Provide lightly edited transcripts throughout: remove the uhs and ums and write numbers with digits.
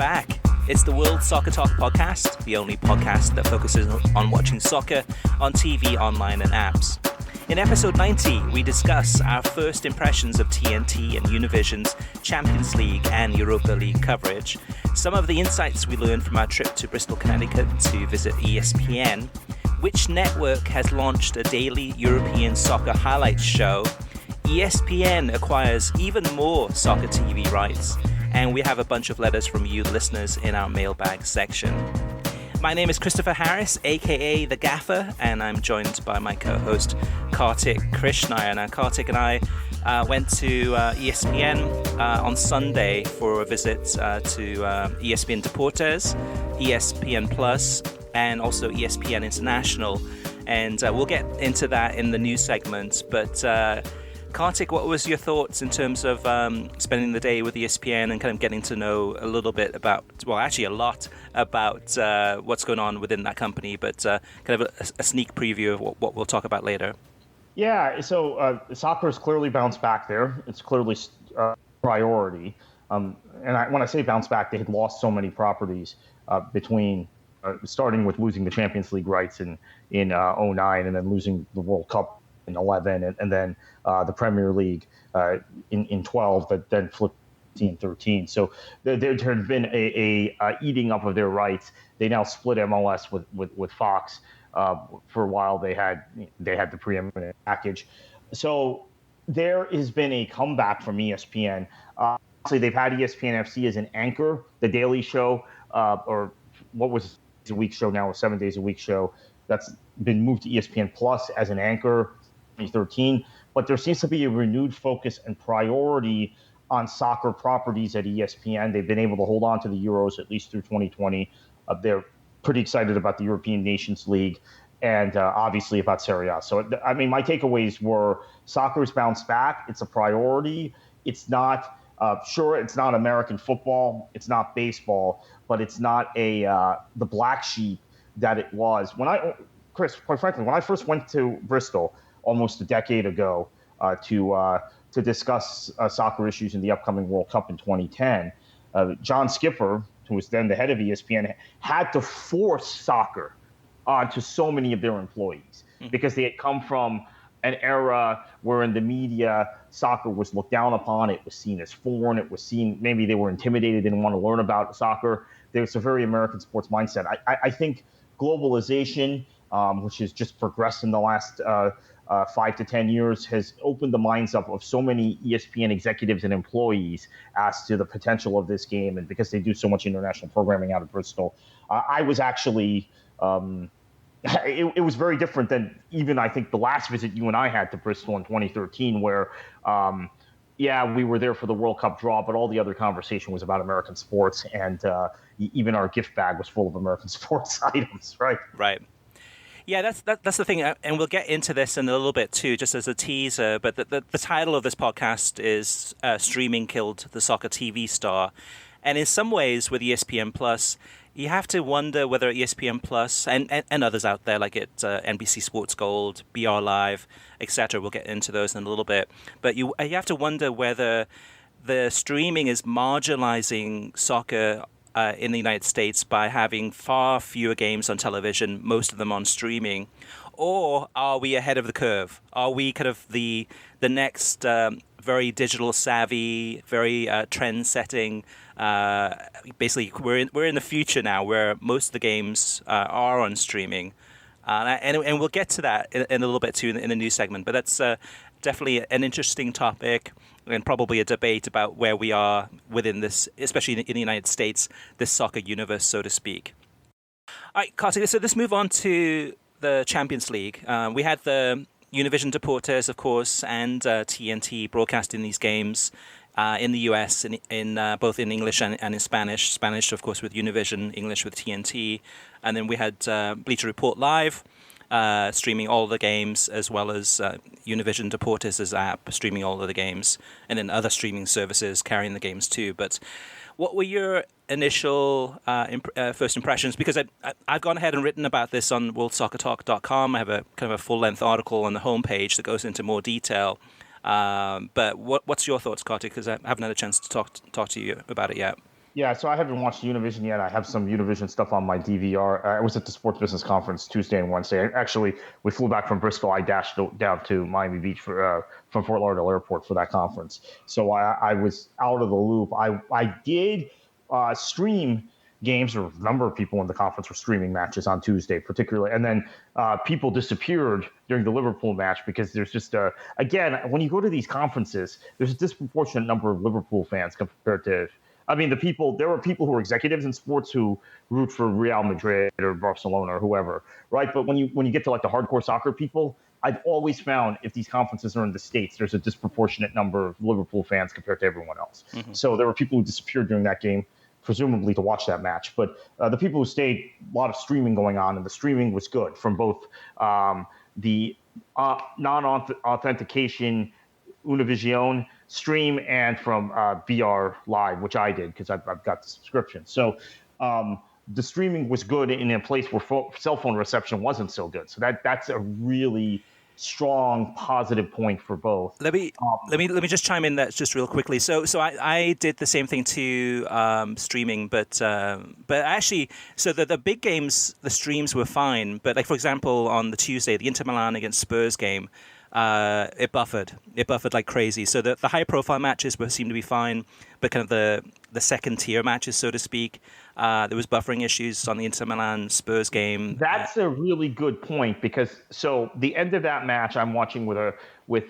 back. It's the World Soccer Talk podcast, the only podcast that focuses on watching soccer on TV, online, and apps. In episode 90, we discuss our first impressions of TNT and Univision's Champions League and Europa League coverage, some of the insights we learned from our trip to Bristol, Connecticut to visit ESPN, which network has launched a daily European soccer highlights show, ESPN acquires even more soccer TV rights, and we have a bunch of letters from you listeners in our mailbag section. My name is Christopher Harris, aka The Gaffer, and I'm joined by my co-host Kartik Krishnaiyer. Now, Kartik and I went to ESPN on Sunday for a visit to ESPN Deportes, ESPN Plus, and also ESPN International. And we'll get into that in the news segment. But Kartik, what was your thoughts in terms of spending the day with ESPN and kind of getting to know a little bit about, well, actually a lot about what's going on within that company, but kind of a sneak preview of what we'll talk about later? Yeah, so soccer has clearly bounced back there. It's clearly a priority. When I say bounce back, they had lost so many properties between starting with losing the Champions League rights in 2009 and then losing the World Cup in 2011, and then the Premier League in 2012, but then flipped in 2013. So there had been a eating up of their rights. They now split MLS with Fox. For a while, they had the preeminent package. So there has been a comeback from ESPN. Obviously, they've had ESPN FC as an anchor, the daily show, or what was a week show now, a 7 days a week show. That's been moved to ESPN Plus as an anchor. 2013, but there seems to be a renewed focus and priority on soccer properties at ESPN. They've been able to hold on to the Euros at least through 2020. They're pretty excited about the European Nations League and obviously about Serie A. So, I mean, my takeaways were soccer's bounced back. It's a priority. It's not, sure, it's not American football. It's not baseball, but it's not the black sheep that it was. Chris, quite frankly, when I first went to Bristol, almost a decade ago, to discuss soccer issues in the upcoming World Cup in 2010. John Skipper, who was then the head of ESPN, had to force soccer onto so many of their employees because they had come from an era where in the media, soccer was looked down upon. It was seen as foreign. It was seen, maybe they were intimidated, didn't want to learn about soccer. There's a very American sports mindset. I think globalization, which has just progressed in the last 5 to 10 years, has opened the minds up of so many ESPN executives and employees as to the potential of this game. And because they do so much international programming out of Bristol, I was actually, it was very different than even, I think, the last visit you and I had to Bristol in 2013, where, we were there for the World Cup draw, but all the other conversation was about American sports. And even our gift bag was full of American sports items, right? Right. Yeah, that's the thing, and we'll get into this in a little bit too, just as a teaser, but the title of this podcast is Streaming Killed the Soccer TV Star. And in some ways, with ESPN Plus, you have to wonder whether ESPN Plus and others out there, like at NBC Sports Gold, BR Live, etc., we'll get into those in a little bit, but you have to wonder whether the streaming is marginalizing soccer in the United States by having far fewer games on television, most of them on streaming, or are we ahead of the curve? Are we kind of the next very digital savvy, very trend setting? Basically, we're in the future now, where most of the games are on streaming, and we'll get to that in a little bit too in the news segment. But that's definitely an interesting topic, and probably a debate about where we are within this, especially in the United States, this soccer universe, so to speak. All right, Kartik, so let's move on to the Champions League. We had the Univision Deportes, of course, and TNT broadcasting these games in the US, in both in English and in Spanish. Spanish, of course, with Univision, English with TNT. And then we had Bleacher Report Live, streaming all the games, as well as Univision Deportes' app streaming all of the games, and then other streaming services carrying the games too. But what were your initial first impressions? Because I've gone ahead and written about this on worldsoccertalk.com. I have a kind of a full-length article on the homepage that goes into more detail. But what's your thoughts, Kartik? Because I haven't had a chance to talk to you about it yet. Yeah, so I haven't watched Univision yet. I have some Univision stuff on my DVR. I was at the Sports Business Conference Tuesday and Wednesday. Actually, we flew back from Bristol. I dashed down to Miami Beach from Fort Lauderdale Airport for that conference. So I was out of the loop. I did stream games, or a number of people in the conference were streaming matches on Tuesday, particularly. And then people disappeared during the Liverpool match because there's just again, when you go to these conferences, there's a disproportionate number of Liverpool fans compared to. I mean, there are people who are executives in sports who root for Real Madrid or Barcelona or whoever, right? But when you get to like the hardcore soccer people, I've always found if these conferences are in the States, there's a disproportionate number of Liverpool fans compared to everyone else. Mm-hmm. So there were people who disappeared during that game, presumably to watch that match. But the people who stayed, a lot of streaming going on, and the streaming was good from both the non-authentication Univision stream and from VR Live, which I did because I've got the subscription. So the streaming was good in a place where cell phone reception wasn't so good. So that's a really strong positive point for both. Let me just chime in that just real quickly. So I did the same thing to streaming, but actually, so the big games, the streams were fine. But like for example, on the Tuesday, the Inter Milan against Spurs game. It buffered like crazy. So the high profile matches seemed to be fine, but kind of the second tier matches, so to speak, there was buffering issues on the Inter Milan Spurs game. That's a really good point because so the end of that match I'm watching with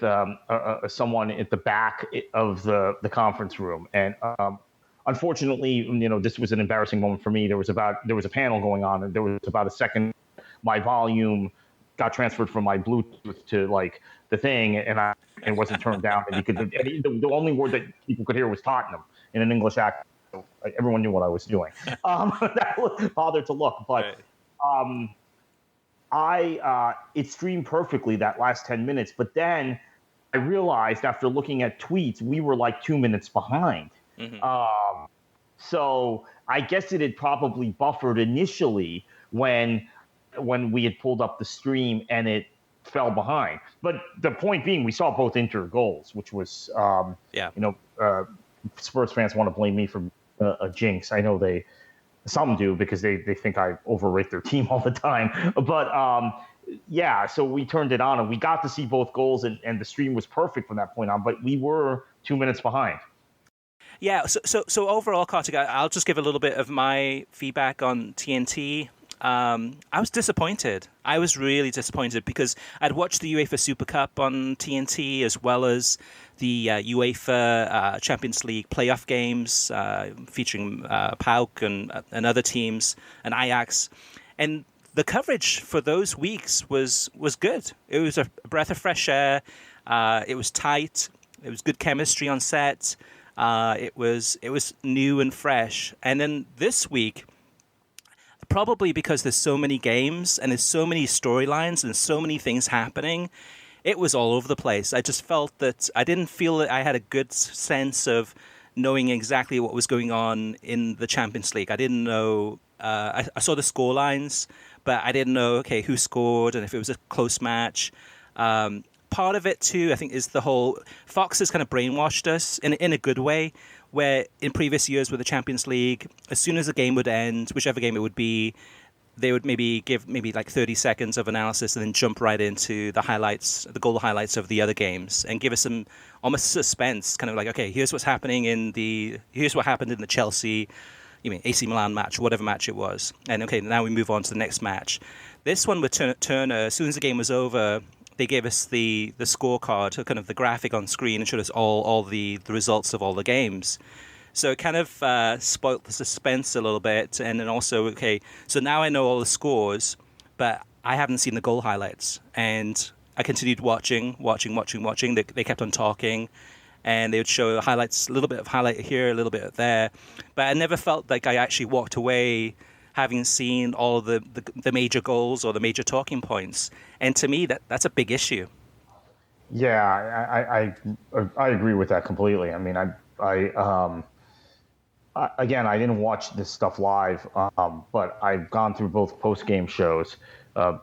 someone at the back of the conference room, and unfortunately, this was an embarrassing moment for me. There was a panel going on, and there was about a second my volume got transferred from my Bluetooth to like the thing, and it wasn't turned down. And the only word that people could hear was Tottenham in an English accent. So everyone knew what I was doing. That was bothered to look, but it streamed perfectly that last 10 minutes. But then I realized after looking at tweets, we were like 2 minutes behind. Mm-hmm. So I guess it had probably buffered initially when we had pulled up the stream and it fell behind. But the point being, we saw both Inter goals, which was, Spurs fans want to blame me for a jinx. I know some do because they think I overrate their team all the time. But so we turned it on and we got to see both goals and the stream was perfect from that point on, but we were 2 minutes behind. Yeah, so overall, Kartik, I'll just give a little bit of my feedback on TNT. I was disappointed. I was really disappointed because I'd watched the UEFA Super Cup on TNT as well as the UEFA Champions League playoff games featuring PAOK and other teams and Ajax. And the coverage for those weeks was good. It was a breath of fresh air. It was tight. It was good chemistry on set. It was new and fresh. And then this week, probably because there's so many games and there's so many storylines and so many things happening, it was all over the place. I just felt that I didn't feel that I had a good sense of knowing exactly what was going on in the Champions League. I didn't know. I saw the score lines, but I didn't know, who scored and if it was a close match. Part of it, too, I think, is the whole Fox has kind of brainwashed us in a good way, where in previous years with the Champions League, as soon as a game would end, whichever game it would be, they would maybe give like 30 seconds of analysis and then jump right into the highlights, the goal highlights of the other games, and give us some almost suspense, kind of like, here's what happened in the Chelsea, AC Milan match, whatever match it was, and now we move on to the next match. This one with Turner, as soon as the game was over, they gave us the scorecard, kind of the graphic on screen, and showed us all the results of all the games. So it kind of spoilt the suspense a little bit. And then also, so now I know all the scores, but I haven't seen the goal highlights. And I continued watching. They kept on talking, and they would show highlights, a little bit of highlight here, a little bit there. But I never felt like I actually walked away having seen all of the major goals or the major talking points. And to me, that's a big issue. Yeah, I agree with that completely. I mean, again, I didn't watch this stuff live, but I've gone through both post-game shows,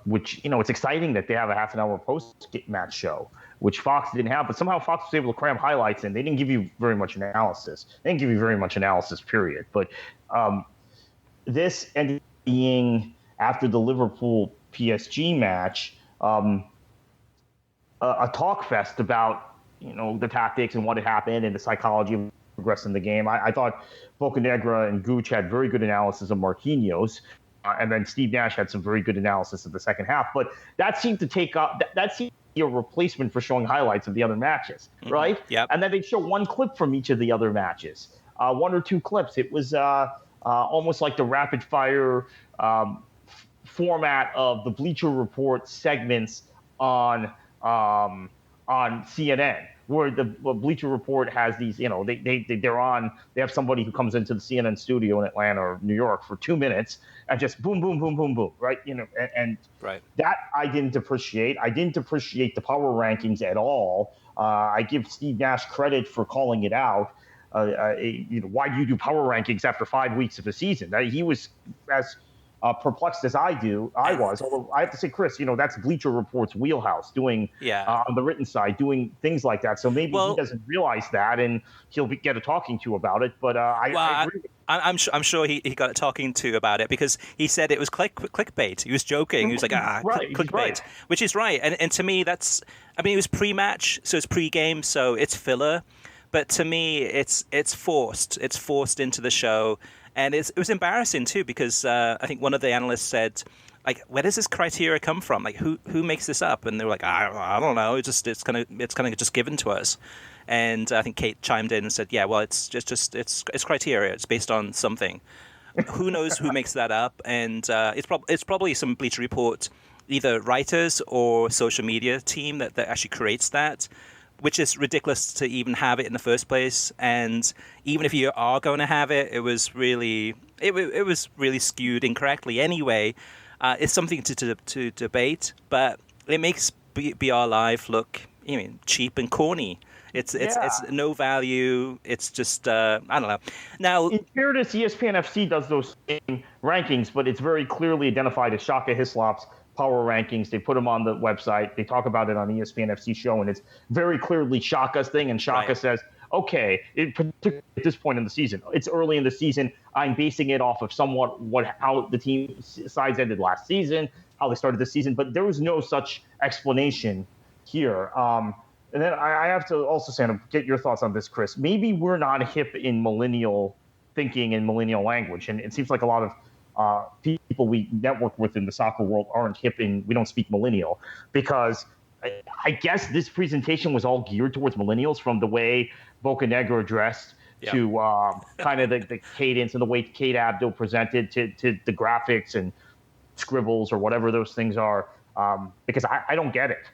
which, it's exciting that they have a half an hour post-match show. which Fox didn't have. But somehow Fox was able to cram highlights in. They didn't give you very much analysis. They didn't give you very much analysis, period. But this ended up being, after the Liverpool PSG match, a talk fest about, the tactics and what had happened and the psychology of progressing the game. I thought Bocanegra and Gooch had very good analysis of Marquinhos, and then Steve Nash had some very good analysis of the second half. But that seemed to take up that seemed to be a replacement for showing highlights of the other matches, right? Yep. And then they'd show one clip from each of the other matches, one or two clips. It was almost like the rapid fire format of the Bleacher Report segments on CNN, where the Bleacher Report has these, they have somebody who comes into the CNN studio in Atlanta or New York for 2 minutes and just boom, boom, boom, boom, boom, right? And right. That I didn't appreciate. I didn't appreciate the power rankings at all. I give Steve Nash credit for calling it out. Why do you do power rankings after 5 weeks of a season? He was as perplexed as I was. Although I have to say, Chris, that's Bleacher Report's wheelhouse, doing on the written side, doing things like that. So maybe he doesn't realize that, and he'll get a talking to about it. But I agree. I'm sure he got a talking to about it, because he said it was clickbait. He was joking. He was like, right, clickbait, right. Which is right. And to me, it was pre-match, so it's pre-game, so it's filler. But to me, it's forced. It's forced into the show. And it was embarrassing too, because I think one of the analysts said, like, where does this criteria come from? Like, who makes this up? And they were like, I don't know. It's kind of just given to us. And I think Kate chimed in and said, yeah, well, it's criteria. It's based on something. Who knows who makes that up? And it's probably some Bleacher Report either writers or social media team that actually creates that, which is ridiculous to even have it in the first place. And even if you are going to have it, it was really skewed incorrectly anyway. It's something to debate, but it makes BR Live look cheap and corny. It's no value. It's just I don't know. Now, in fairness, ESPN FC does those same rankings, but it's very clearly identified as Shaka Hislop's power rankings. They put them on the website. They talk about it on the ESPN FC show, and it's very clearly Shaka's thing. And Shaka says, okay, particularly at this point in the season, it's early in the season. I'm basing it off of somewhat how the team sides ended last season, how they started the season, but there was no such explanation here. And then I have to also say, and get your thoughts on this, Chris. Maybe we're not hip in millennial thinking and millennial language, and it seems like a lot of people we network with in the soccer world aren't hip in, we don't speak millennial, because I guess this presentation was all geared towards millennials, from the way Bocanegra dressed to kind of the cadence and the way Kate Abdo presented to the graphics and scribbles or whatever those things are, because I don't get it.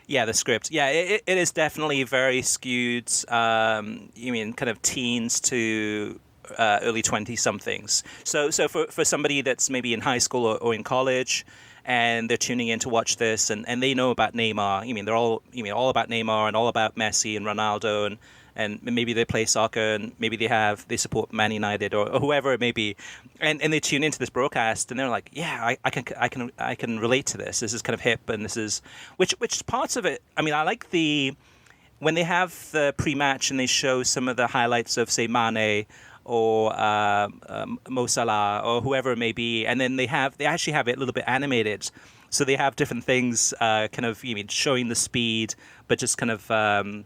Yeah, the script. Yeah, it is definitely very skewed. You mean kind of teens to early 20-somethings. So for somebody that's maybe in high school or in college, and they're tuning in to watch this, and they know about Neymar. They're all about Neymar and all about Messi and Ronaldo, and maybe they play soccer, and maybe they support Man United or whoever it may be, and they tune into this broadcast, and they're like, yeah, I can relate to this. This is kind of hip, and this is which parts of it. I like when they have the pre-match and they show some of the highlights of, say, Mane or Mo Salah or whoever it may be, and then they actually have it a little bit animated, so they have different things kind of showing the speed, but just kind of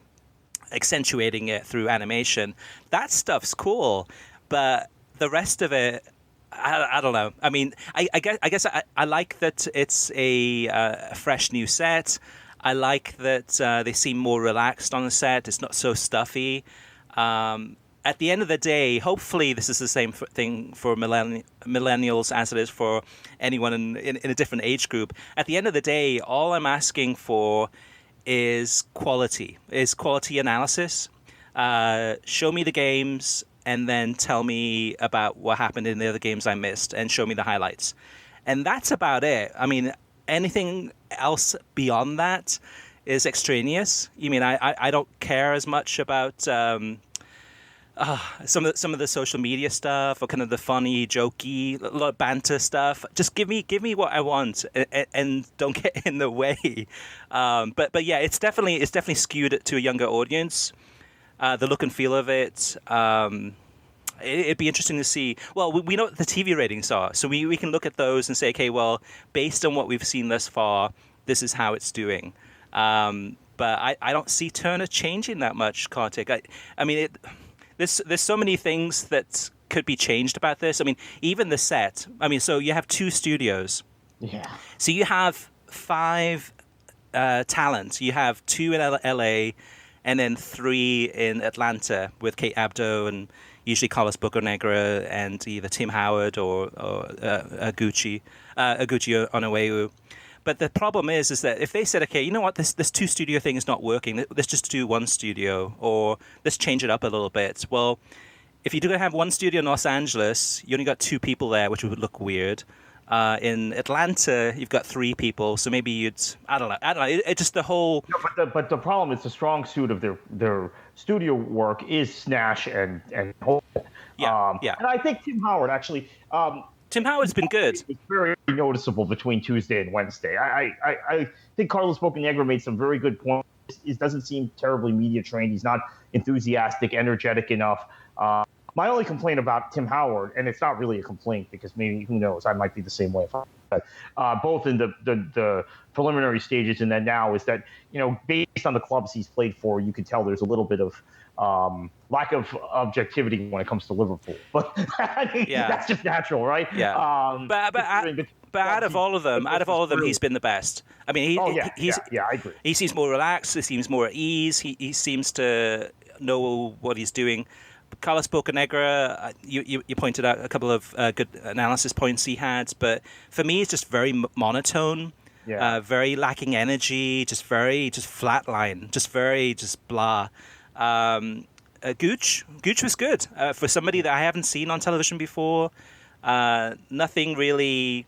accentuating it through animation. That stuff's cool, but the rest of it, I don't know. I guess I like that it's a fresh new set. I like that they seem more relaxed on the set. It's not so stuffy. At the end of the day, hopefully this is the same thing for millennials as it is for anyone in a different age group. At the end of the day, all I'm asking for is quality analysis. Show me the games and then tell me about what happened in the other games I missed and show me the highlights. And that's about it. Anything else beyond that is extraneous. I don't care as much about some of the social media stuff, or kind of the funny, jokey, a lot of banter stuff. Just give me what I want, and don't get in the way. But yeah, it's definitely skewed to a younger audience. The look and feel of it. It'd be interesting to see. Well, we know what the TV ratings are, so we can look at those and say, okay, well, based on what we've seen thus far, this is how it's doing. But I don't see Turner changing that much, Kartik. I mean, there's so many things that could be changed about this. I mean, even the set. I mean, so you have 2 studios. Yeah. So you have 5 talent. You have 2 in LA, and then 3 in Atlanta with Kate Abdo and usually Carlos Bocanegra and either Tim Howard or Aguchi Onoweu. But the problem is that if they said, okay, you know what, this 2 studio thing is not working, let's just do 1 studio, or let's change it up a little bit. Well, if you're going to have 1 studio in Los Angeles, you only got 2 people there, which would look weird. In Atlanta, you've got 3 people, so maybe I don't know. It's just the whole. No, but the problem is the strong suit of their studio work is Snash and Holden. Yeah. And I think Tim Howard actually. Tim Howard's been good. It's very noticeable between Tuesday and Wednesday. I think Carlos Bocanegra made some very good points. He doesn't seem terribly media trained. He's not enthusiastic, energetic enough. My only complaint about Tim Howard, and it's not really a complaint because maybe, who knows, I might be the same way if both in the preliminary stages and then now, is that, based on the clubs he's played for, you can tell there's a little bit of lack of objectivity when it comes to Liverpool. But that's just natural, right? Yeah. But out of all of them, he's been the best. I mean, I agree. He seems more relaxed. He seems more at ease. He seems to know what he's doing. Carlos Bocanegra, you pointed out a couple of good analysis points he had, but for me, it's just very monotone. Yeah. Very lacking energy, just flatline, just blah. Gooch was good for somebody that I haven't seen on television before. Nothing really,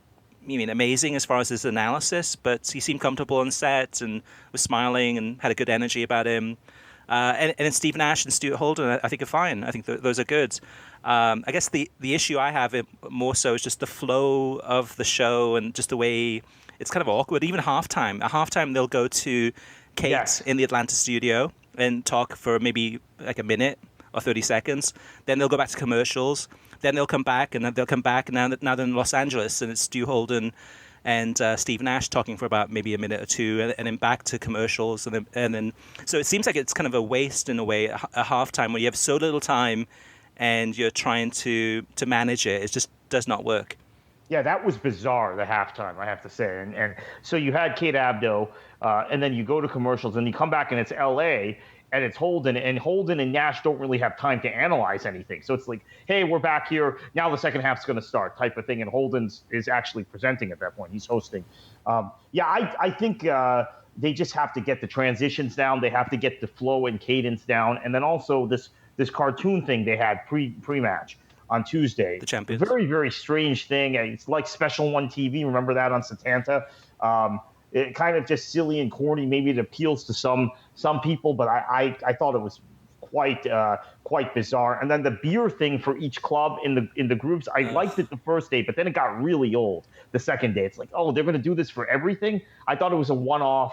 amazing as far as his analysis, but he seemed comfortable on set and was smiling and had a good energy about him. And then Steve Nash and Stuart Holden, I think, are fine. I think those are good. I guess the issue I have more so is just the flow of the show and just the way it's kind of awkward. Even halftime. At halftime, they'll go to Kate in the Atlanta studio and talk for maybe like a minute or 30 seconds. Then they'll go back to commercials. Then they'll come back, and now they're in Los Angeles, and it's Stu Holden and Steve Nash talking for about maybe a minute or 2, and then back to commercials, and then so it seems like it's kind of a waste in a way at halftime when you have so little time, and you're trying to manage it. It just does not work. Yeah, that was bizarre, the halftime, I have to say. And so you had Kate Abdo, and then you go to commercials, and you come back, and it's L.A., and it's Holden, and Nash don't really have time to analyze anything. So it's like, hey, we're back here. Now the second half's going to start type of thing, and Holden is actually presenting at that point. He's hosting. I think they just have to get the transitions down. They have to get the flow and cadence down. And then also this cartoon thing they had pre-match on Tuesday. The Champions. Very, very strange thing. It's like Special One TV. Remember that on Satanta? It kind of just silly and corny. Maybe it appeals to some people, but I thought it was quite bizarre. And then the beer thing for each club in the groups, I liked it the first day, but then it got really old the second day. It's like, oh, they're going to do this for everything? I thought it was a one-off,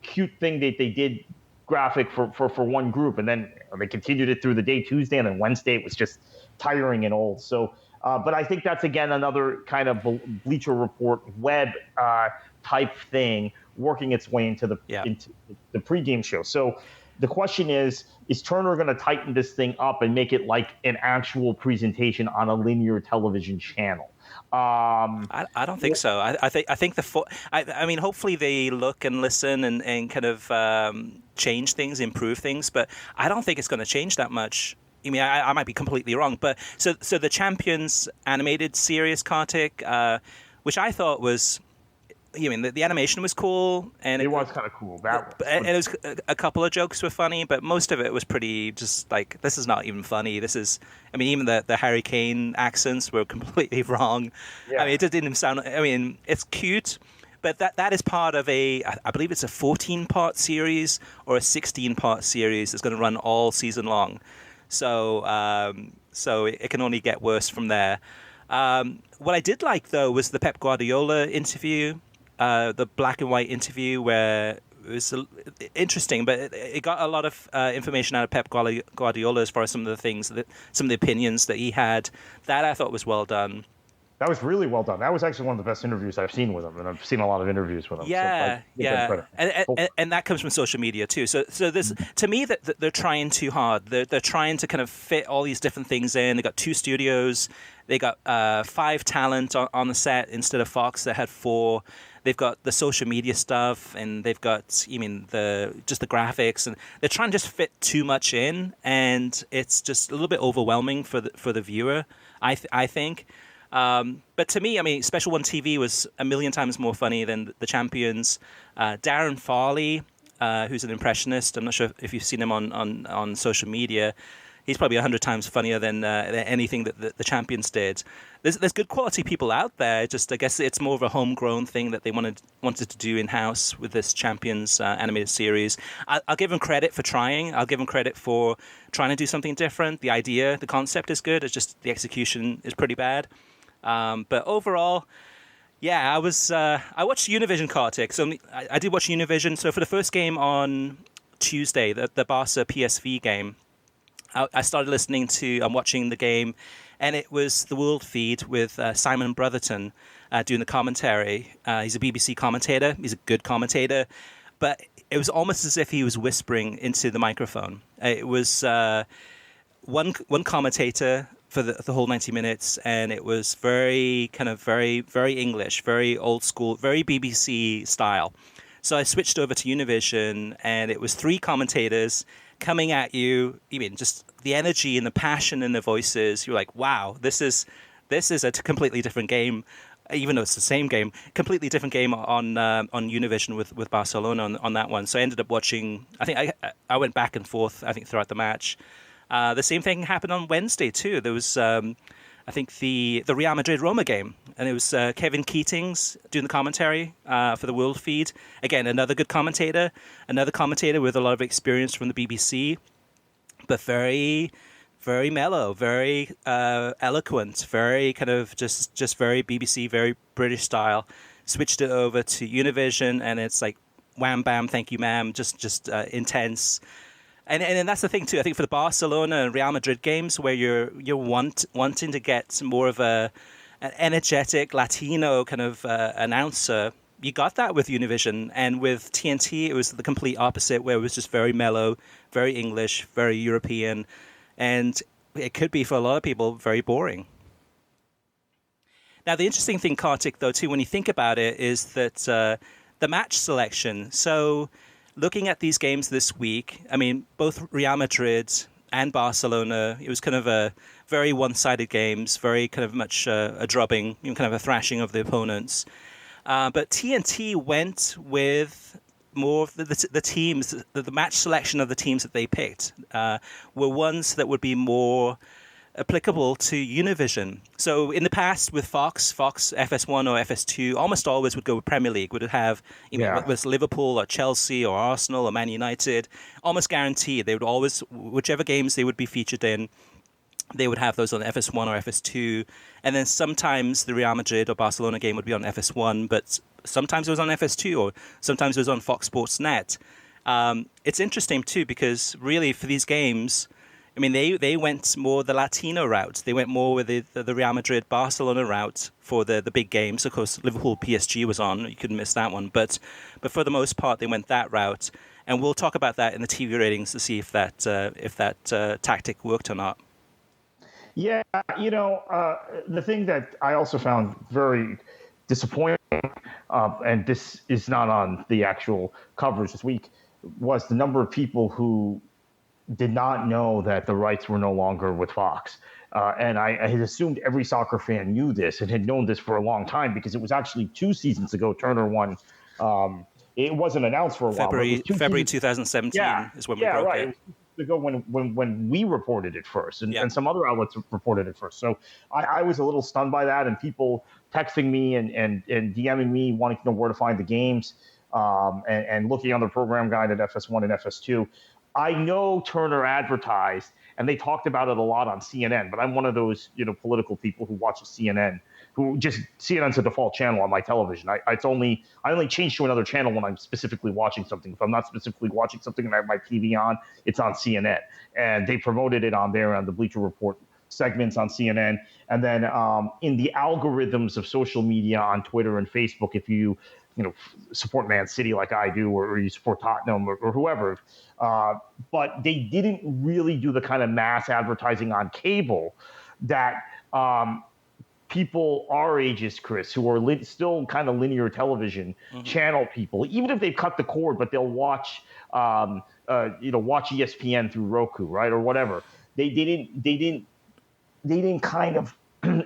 cute thing that they did graphic for one group, and then they continued it through the day Tuesday, and then Wednesday it was just tiring and old. So, but I think that's, again, another kind of Bleacher Report web type thing working its way into the pregame show. So the question is Turner going to tighten this thing up and make it like an actual presentation on a linear television channel? I don't think so. I think I mean, hopefully they look and listen and kind of change things, improve things, but I don't think it's going to change that much. I mean, I might be completely wrong, but so the Champions animated series, Kartik, which I thought was, the animation was cool, and it was kind of cool. And it was a couple of jokes were funny, but most of it was pretty just like, this is not even funny. This is, even the Harry Kane accents were completely wrong. Yeah. It just didn't sound. It's cute, but that is part of I believe it's a 14-part series or a 16-part series that's going to run all season long. So it can only get worse from there. What I did like though was the Pep Guardiola interview, the black and white interview where it was interesting, but it got a lot of information out of Pep Guardiola as far as some of the things, some of the opinions that he had. That I thought was well done. That was really well done. That was actually one of the best interviews I've seen with him, and I've seen a lot of interviews with him. Yeah, so, yeah, and that comes from social media too. So this, to me, that they're trying too hard. They're trying to kind of fit all these different things in. They got 2 studios. They got 5 talent on the set instead of Fox that had 4. They've got the social media stuff, and they've got, just the graphics, and they're trying to just fit too much in, and it's just a little bit overwhelming for the viewer. I think. But to me, Special One TV was a million times more funny than the Champions. Darren Farley, who's an impressionist, I'm not sure if you've seen him on social media. He's probably 100 times funnier than anything that the Champions did. There's good quality people out there. Just I guess it's more of a homegrown thing that they wanted to do in house with this Champions animated series. I'll give them credit for trying. I'll give them credit for trying to do something different. The idea, the concept is good. It's just the execution is pretty bad. But overall, yeah, I watched Univision, Kartik. So I did watch Univision. So for the first game on Tuesday, the Barca PSV game, I started I'm watching the game, and it was the World Feed with Simon Brotherton doing the commentary. He's a BBC commentator. He's a good commentator, but it was almost as if he was whispering into the microphone. It was one commentator for the whole 90 minutes, and it was very English, very old school, very BBC style. So I switched over to Univision, and it was 3 commentators coming at you. Just the energy and the passion in their voices. You're like, wow, this is a completely different game, even though it's the same game. Completely different game on Univision with Barcelona on that one. So I ended up watching. I think I went back and forth. I think throughout the match. The same thing happened on Wednesday too. There was, I think, the Real Madrid-Roma game, and it was Kevin Keatings doing the commentary for the World Feed. Again, another good commentator, with a lot of experience from the BBC, but very, very mellow, very eloquent, very kind of just very BBC, very British style. Switched it over to Univision, and it's like wham bam, thank you ma'am, just intense. And that's the thing too. I think for the Barcelona and Real Madrid games, where you're wanting to get more of an energetic Latino kind of announcer, you got that with Univision. And with TNT, it was the complete opposite, where it was just very mellow, very English, very European, and it could be for a lot of people very boring. Now, the interesting thing, Kartik, though, too, when you think about it, is that the match selection. So, looking at these games this week, both Real Madrid and Barcelona, it was kind of a very one-sided games, very kind of much a drubbing, kind of a thrashing of the opponents. But TNT went with more of the teams, the match selection of the teams that they picked were ones that would be more applicable to Univision. So in the past with Fox FS1 or FS2 almost always would go with Premier League, would have whether it's Liverpool or Chelsea or Arsenal or Man United, almost guaranteed they would always, whichever games they would be featured in, they would have those on FS1 or FS2, and then sometimes the Real Madrid or Barcelona game would be on FS1, but sometimes it was on FS2 or sometimes it was on Fox Sports Net. It's interesting too because really for these games, they went more the Latino route. They went more with the Real Madrid-Barcelona route for the big games. Of course, Liverpool-PSG was on. You couldn't miss that one. But for the most part, they went that route. And we'll talk about that in the TV ratings to see if that tactic worked or not. Yeah, the thing that I also found very disappointing, and this is not on the actual coverage this week, was the number of people who did not know that the rights were no longer with Fox. And I had assumed every soccer fan knew this and had known this for a long time because it was actually 2 seasons ago Turner won. It wasn't announced for a while. February 2017 is when we broke it. It was 2 seasons ago when we reported it first and some other outlets reported it first. So I was a little stunned by that, and people texting me and DMing me wanting to know where to find the games and looking on the program guide at FS1 and FS2. I know Turner advertised and they talked about it a lot on CNN. But I'm one of those, political people who watches CNN, who just CNN's a default channel on my television. I only change to another channel when I'm specifically watching something. If I'm not specifically watching something and I have my TV on, it's on CNN, and they promoted it on there on the Bleacher Report segments on CNN. And then in the algorithms of social media on Twitter and Facebook, if you support Man City like I do, or you support Tottenham or whoever, but they didn't really do the kind of mass advertising on cable that people our ages, Chris, who are still kind of linear television channel people, even if they've cut the cord, but they'll watch watch ESPN through Roku, right, or whatever. They didn't kind of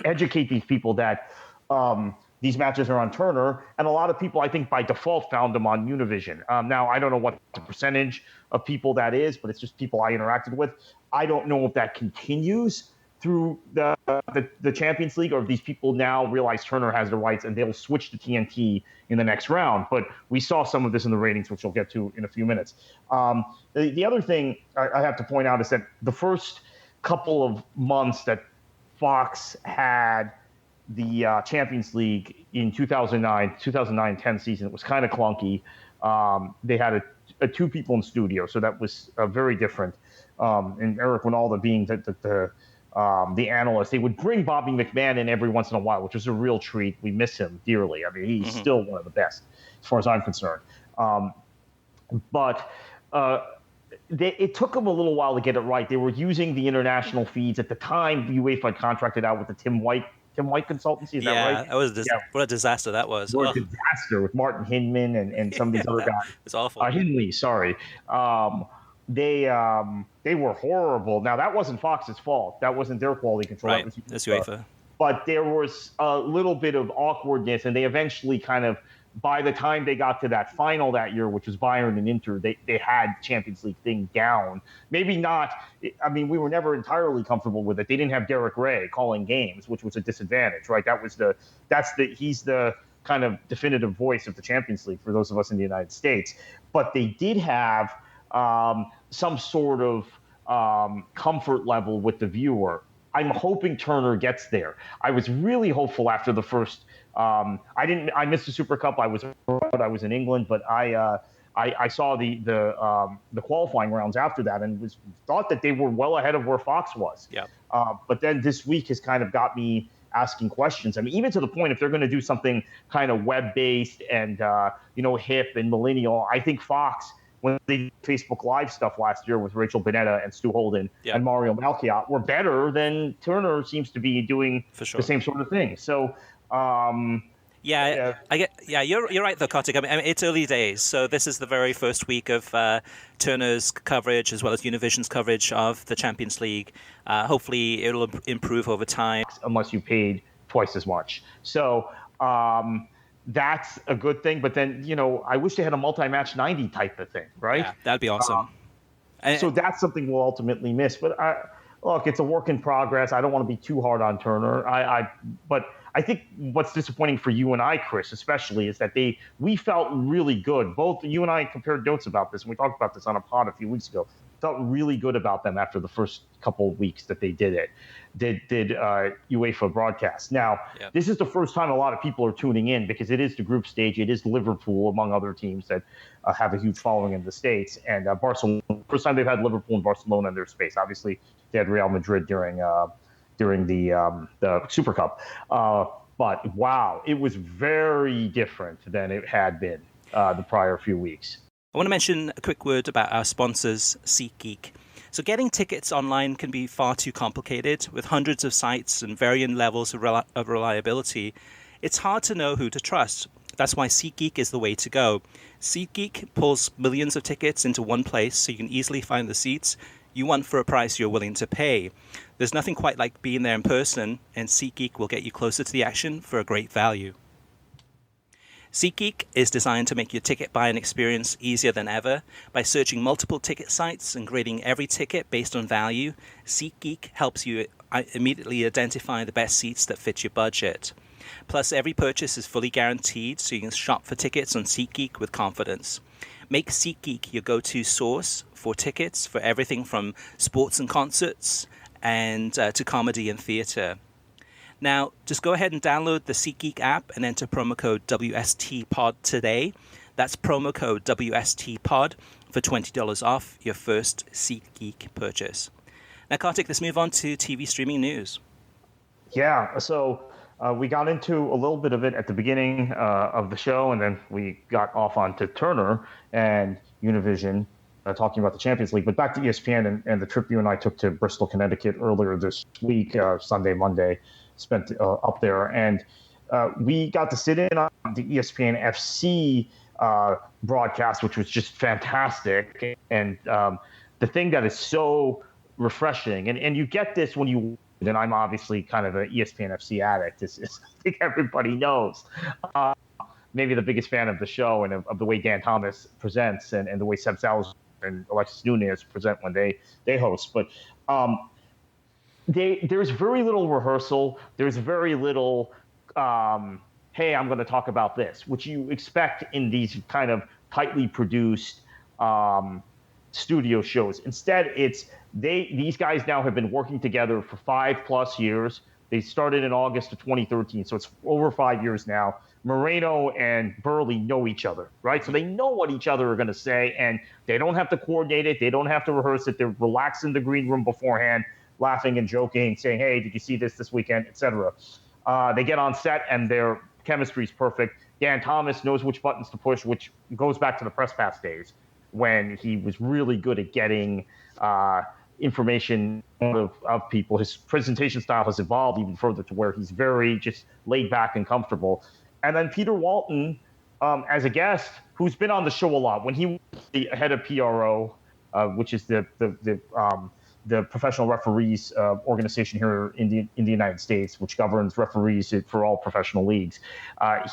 educate these people that these matches are on Turner, and a lot of people, I think, by default found them on Univision. Now, I don't know what the percentage of people that is, but it's just people I interacted with. I don't know if that continues through the Champions League, or if these people now realize Turner has the rights and they'll switch to TNT in the next round. But we saw some of this in the ratings, which we'll get to in a few minutes. The other thing I have to point out is that the first couple of months that Fox had the Champions League in 2009-10 season, it was kind of clunky. They had a two people in studio, so that was very different. And Eric Winalda being the analyst, they would bring Bobby McMahon in every once in a while, which was a real treat. We miss him dearly. I mean, he's still one of the best, as far as I'm concerned. But it took them a little while to get it right. They were using the international feeds at the time. UEFA had contracted out with the Tim White consultancy. Is that right? That was what a disaster that was. What a disaster with Martin Hinman and some of these other guys. It's awful. Hindley, sorry. They were horrible. Now, that wasn't Fox's fault. That wasn't their quality control. Right. That's UEFA. But there was a little bit of awkwardness, and they eventually kind of, by the time they got to that final that year, which was Bayern and Inter, they had Champions League thing down. Maybe not. I mean, we were never entirely comfortable with it. They didn't have Derek Ray calling games, which was a disadvantage, right? He's the kind of definitive voice of the Champions League for those of us in the United States. But they did have some sort of comfort level with the viewer. I'm hoping Turner gets there. I was really hopeful after the first. I missed the Super Cup. I was in England, but I saw the qualifying rounds after that, and thought that they were well ahead of where Fox was. Yeah. But then this week has kind of got me asking questions. I mean, even to the point, if they're going to do something kind of web-based and hip and millennial, I think Fox, when they did Facebook Live stuff last year with Rachel Bonnetta and Stu Holden and Mario Malchiot, were better than Turner seems to be doing the same sort of thing. So, you're right though, Kartik. I mean, it's early days, so this is the very first week of Turner's coverage as well as Univision's coverage of the Champions League. Hopefully, it'll improve over time. Unless you paid twice as much. So, that's a good thing, but then, I wish they had a multi-match 90 type of thing, right? Yeah, that'd be awesome. So that's something we'll ultimately miss. But look, it's a work in progress. I don't want to be too hard on Turner. But I think what's disappointing for you and I, Chris, especially, is that we felt really good. Both you and I compared notes about this, and we talked about this on a pod a few weeks ago. Felt really good about them after the first couple of weeks that they did UEFA broadcast. Now, This is the first time a lot of people are tuning in because it is the group stage. It is Liverpool, among other teams that have a huge following in the States. And Barcelona, first time they've had Liverpool and Barcelona in their space. Obviously, they had Real Madrid during the Super Cup. But, wow, it was very different than it had been the prior few weeks. I want to mention a quick word about our sponsors, SeatGeek. So getting tickets online can be far too complicated. With hundreds of sites and varying levels of reliability, it's hard to know who to trust. That's why SeatGeek is the way to go. SeatGeek pulls millions of tickets into one place so you can easily find the seats you want for a price you're willing to pay. There's nothing quite like being there in person, and SeatGeek will get you closer to the action for a great value. SeatGeek is designed to make your ticket buying experience easier than ever. By searching multiple ticket sites and grading every ticket based on value, SeatGeek helps you immediately identify the best seats that fit your budget. Plus, every purchase is fully guaranteed, so you can shop for tickets on SeatGeek with confidence. Make SeatGeek your go-to source for tickets for everything from sports and concerts and to comedy and theater. Now, just go ahead and download the SeatGeek app and enter promo code WSTPod today. That's promo code WSTPod for $20 off your first SeatGeek purchase. Now, Kartik, let's move on to TV streaming news. Yeah, so we got into a little bit of it at the beginning of the show, and then we got off onto Turner and Univision talking about the Champions League. But back to ESPN and the trip you and I took to Bristol, Connecticut earlier this week, Sunday, Monday, spent up there. And we got to sit in on the ESPN FC broadcast, which was just fantastic. And the thing that is so refreshing, and you get this when you, and I'm obviously kind of an ESPN FC addict, is I think everybody knows. Maybe the biggest fan of the show and of the way Dan Thomas presents and the way Seb Salazar and Alexis Nunez present when they host. But there's very little rehearsal. There's very little, hey, I'm going to talk about this, which you expect in these kind of tightly produced studio shows. Instead, it's these guys now have been working together for 5+ years. They started in August of 2013, so it's over 5 years now. Moreno and Burley know each other, right? So they know what each other are going to say, and they don't have to coordinate it. They don't have to rehearse it. They're relaxed in the green room beforehand, laughing and joking, saying, hey, did you see this weekend, etc. They get on set, and their chemistry is perfect. Dan Thomas knows which buttons to push, which goes back to the press pass days when he was really good at getting information out of people. His presentation style has evolved even further to where he's very just laid back and comfortable. And then Peter Walton, as a guest, who's been on the show a lot. When he was the head of PRO, which is the professional referees organization here in the United States, which governs referees for all professional leagues,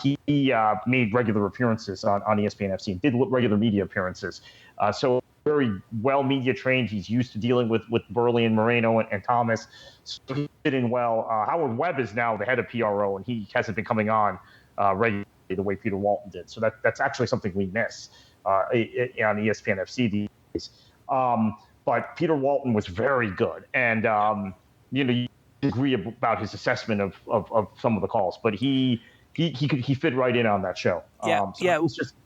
he made regular appearances on ESPN FC and did regular media appearances. So very well media trained. He's used to dealing with Burley and Moreno and Thomas. So he fit in well. Howard Webb is now the head of PRO, and he hasn't been coming on regularly the way Peter Walton did. So that's actually something we miss on ESPN FC these days. But Peter Walton was very good, and you agree about his assessment of some of the calls, but he fit right in on that show. It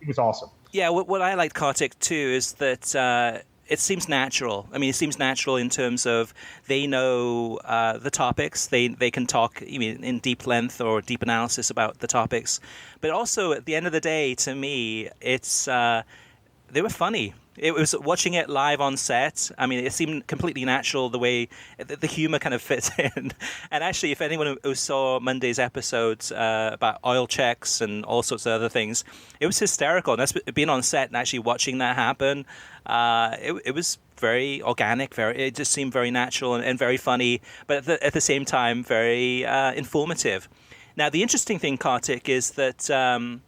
was awesome. Yeah, what I liked, Kartik, too, is that it seems natural. I mean, it seems natural in terms of they know the topics. They can talk in deep length or deep analysis about the topics. But also, at the end of the day, to me, it's they were funny. It was watching it live on set. I mean, it seemed completely natural the way the humor kind of fits in. And actually, if anyone who saw Monday's episodes about oil checks and all sorts of other things, it was hysterical. And that's being on set and actually watching that happen. It was very organic. It just seemed very natural and very funny, but at the same time, very informative. Now, the interesting thing, Kartik, is that ESPN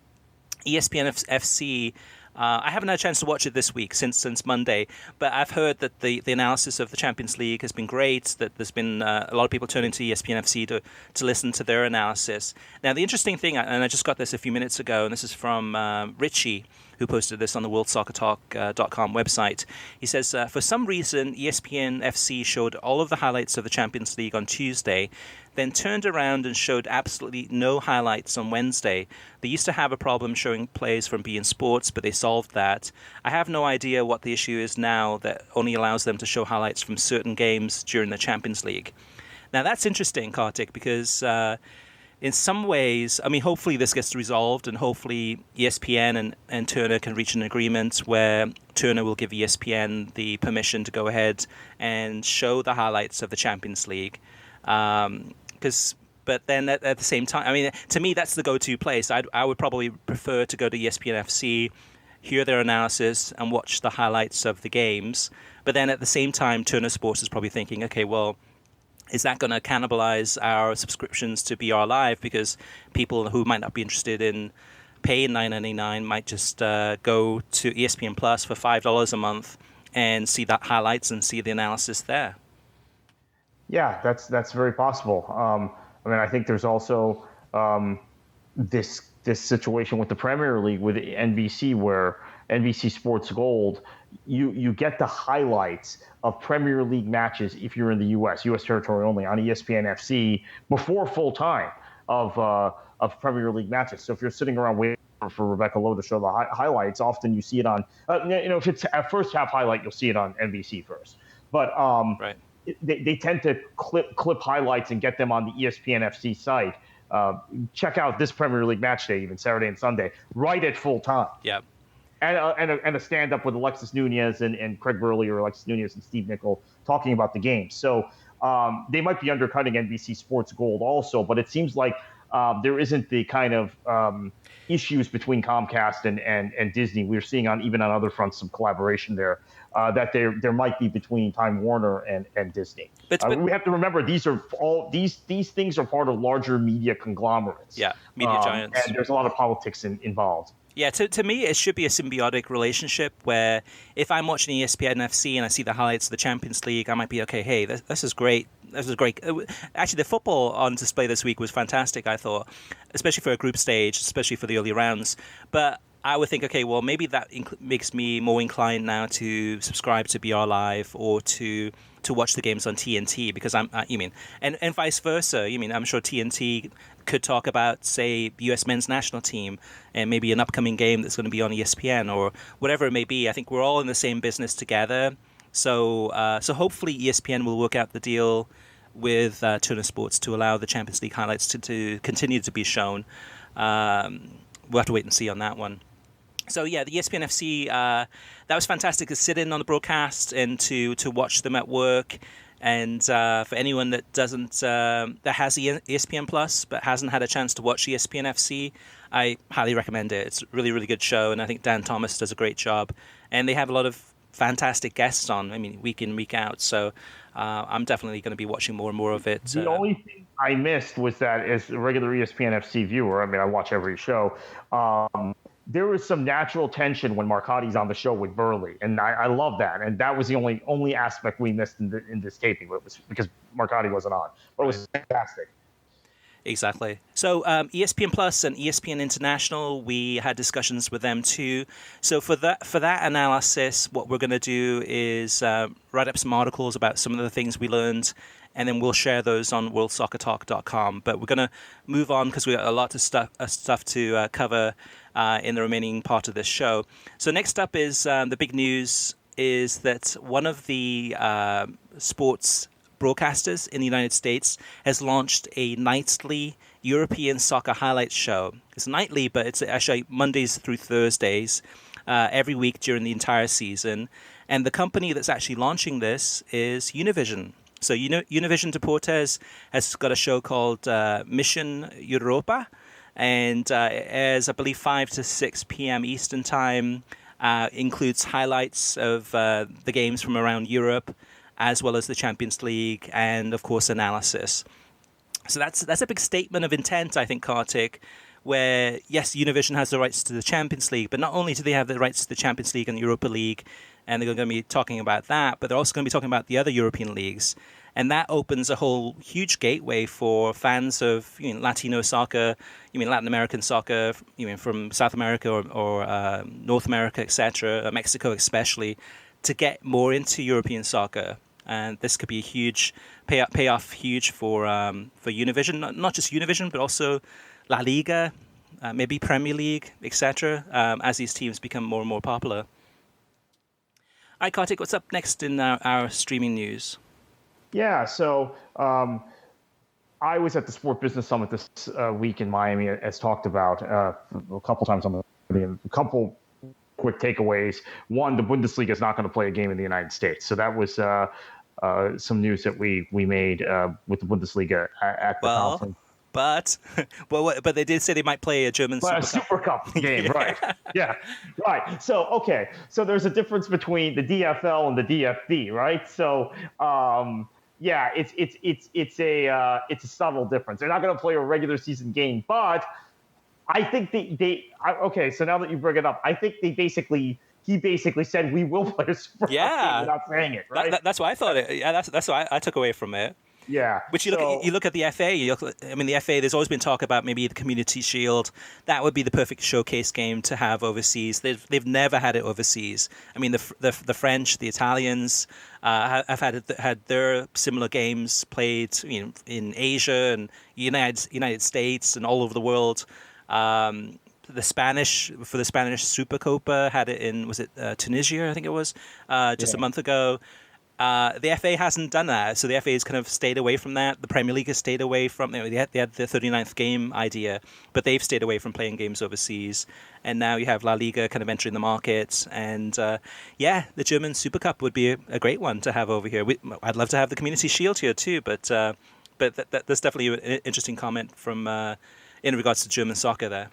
FC. I haven't had a chance to watch it this week since Monday, but I've heard that the analysis of the Champions League has been great, that there's been a lot of people turning to ESPN FC to listen to their analysis. Now, the interesting thing, and I just got this a few minutes ago, and this is from Richie, who posted this on the worldsoccertalk.com website. He says, for some reason, ESPN FC showed all of the highlights of the Champions League on Tuesday, then turned around and showed absolutely no highlights on Wednesday. They used to have a problem showing plays from beIN Sports, but they solved that. I have no idea what the issue is now that only allows them to show highlights from certain games during the Champions League. Now, that's interesting, Kartik, because in some ways, I mean, hopefully this gets resolved, and hopefully ESPN and Turner can reach an agreement where Turner will give ESPN the permission to go ahead and show the highlights of the Champions League. But then at the same time, I mean, to me, that's the go-to place. I would probably prefer to go to ESPN FC, hear their analysis, and watch the highlights of the games. But then at the same time, Turner Sports is probably thinking, okay, well, is that going to cannibalize our subscriptions to BR Live? Because people who might not be interested in paying $9.99 might just go to ESPN Plus for $5 a month and see that highlights and see the analysis there. Yeah, that's very possible. I mean, I think there's also this this situation with the Premier League with NBC, where NBC Sports Gold, you get the highlights of Premier League matches if you're in the U.S. territory only on ESPN FC before full time of Premier League matches. So if you're sitting around waiting for Rebecca Lowe to show the highlights, often you see it on, if it's a first half highlight, you'll see it on NBC first. But Right. They tend to clip highlights and get them on the ESPN FC site. Check out this Premier League match day, even Saturday and Sunday, right at full time. Yeah. And a stand-up with Alexis Nunez and Craig Burley, or Alexis Nunez and Steve Nicol talking about the game. So they might be undercutting NBC Sports Gold also, but it seems like there isn't the kind of issues between Comcast and Disney. We're seeing even on other fronts some collaboration there that there might be between Time Warner and Disney. But we have to remember these things are part of larger media conglomerates. Yeah, media giants. And there's a lot of politics involved. Yeah, to me, it should be a symbiotic relationship where if I'm watching ESPN FC and I see the highlights of the Champions League, I might be, okay, hey, this is great. This is great. Actually, the football on display this week was fantastic, I thought, especially for a group stage, especially for the early rounds. But I would think, okay, well, maybe that makes me more inclined now to subscribe to BR Live or to watch the games on TNT, because and vice versa. I'm sure TNT could talk about, say, the U.S. men's national team and maybe an upcoming game that's going to be on ESPN or whatever it may be. I think we're all in the same business together. So hopefully ESPN will work out the deal with Turner Sports to allow the Champions League highlights to continue to be shown. We'll have to wait and see on that one. So yeah, the ESPN FC, that was fantastic to sit in on the broadcast and to watch them at work. And for anyone that that has ESPN Plus but hasn't had a chance to watch ESPN FC, I highly recommend it. It's a really, really good show, and I think Dan Thomas does a great job. And they have a lot of fantastic guests on, week in, week out. So I'm definitely going to be watching more and more of it. The only thing I missed was that as a regular ESPN FC viewer, I watch every show, there was some natural tension when Marcotti's on the show with Burley, and I love that. And that was the only aspect we missed in this taping, but it was because Marcotti wasn't on. But it was fantastic. Exactly. So ESPN Plus and ESPN International, we had discussions with them too. So for that analysis, what we're going to do is write up some articles about some of the things we learned, and then we'll share those on worldsoccertalk.com. But we're going to move on because we got a lot of stuff to cover in the remaining part of this show. So next up is the big news is that one of the sports broadcasters in the United States has launched a nightly European soccer highlights show. It's nightly, but it's actually Mondays through Thursdays every week during the entire season. And the company that's actually launching this is Univision. So Univision Deportes has got a show called Mission Europa, and airs, I believe, 5 to 6 p.m. Eastern Time, includes highlights of the games from around Europe, as well as the Champions League, and, of course, analysis. So that's a big statement of intent, I think, Kartik, where, yes, Univision has the rights to the Champions League, but not only do they have the rights to the Champions League and the Europa League, and they're going to be talking about that, but they're also going to be talking about the other European leagues. And that opens a whole huge gateway for fans of Latino soccer, Latin American soccer, from South America or North America, etc., Mexico especially, to get more into European soccer. And this could be a huge payoff huge for Univision, not just Univision, but also La Liga, maybe Premier League, etc., as these teams become more and more popular. All right, Kartik, what's up next in our streaming news? Yeah, so I was at the Sport Business Summit this week in Miami, as talked about a couple times on the a couple quick takeaways. One, the Bundesliga is not going to play a game in the United States. So that was some news that we made with the Bundesliga at the conference. But they did say they might play a German Super Cup game, right? Yeah, right. So okay, so there's a difference between the DFL and the DFB, right? So yeah, it's a subtle difference. They're not going to play a regular season game, but I think okay. So now that you bring it up, I think he basically said we will play a Super Cup game without saying it, right? That's what I thought. Yeah, that's what I took away from it. Yeah. Which you look at the FA. The FA. There's always been talk about maybe the Community Shield. That would be the perfect showcase game to have overseas. They've never had it overseas. I mean, the French, the Italians have had their similar games played, in Asia and United States and all over the world. The Spanish Supercopa had it in, was it Tunisia? I think it was just a month ago. The FA hasn't done that, so the FA has kind of stayed away from that. The Premier League has stayed away from. They had the 39th game idea, but they've stayed away from playing games overseas. And now you have La Liga kind of entering the market, and the German Super Cup would be a great one to have over here. I'd love to have the Community Shield here too, but that's definitely an interesting comment from in regards to German soccer there.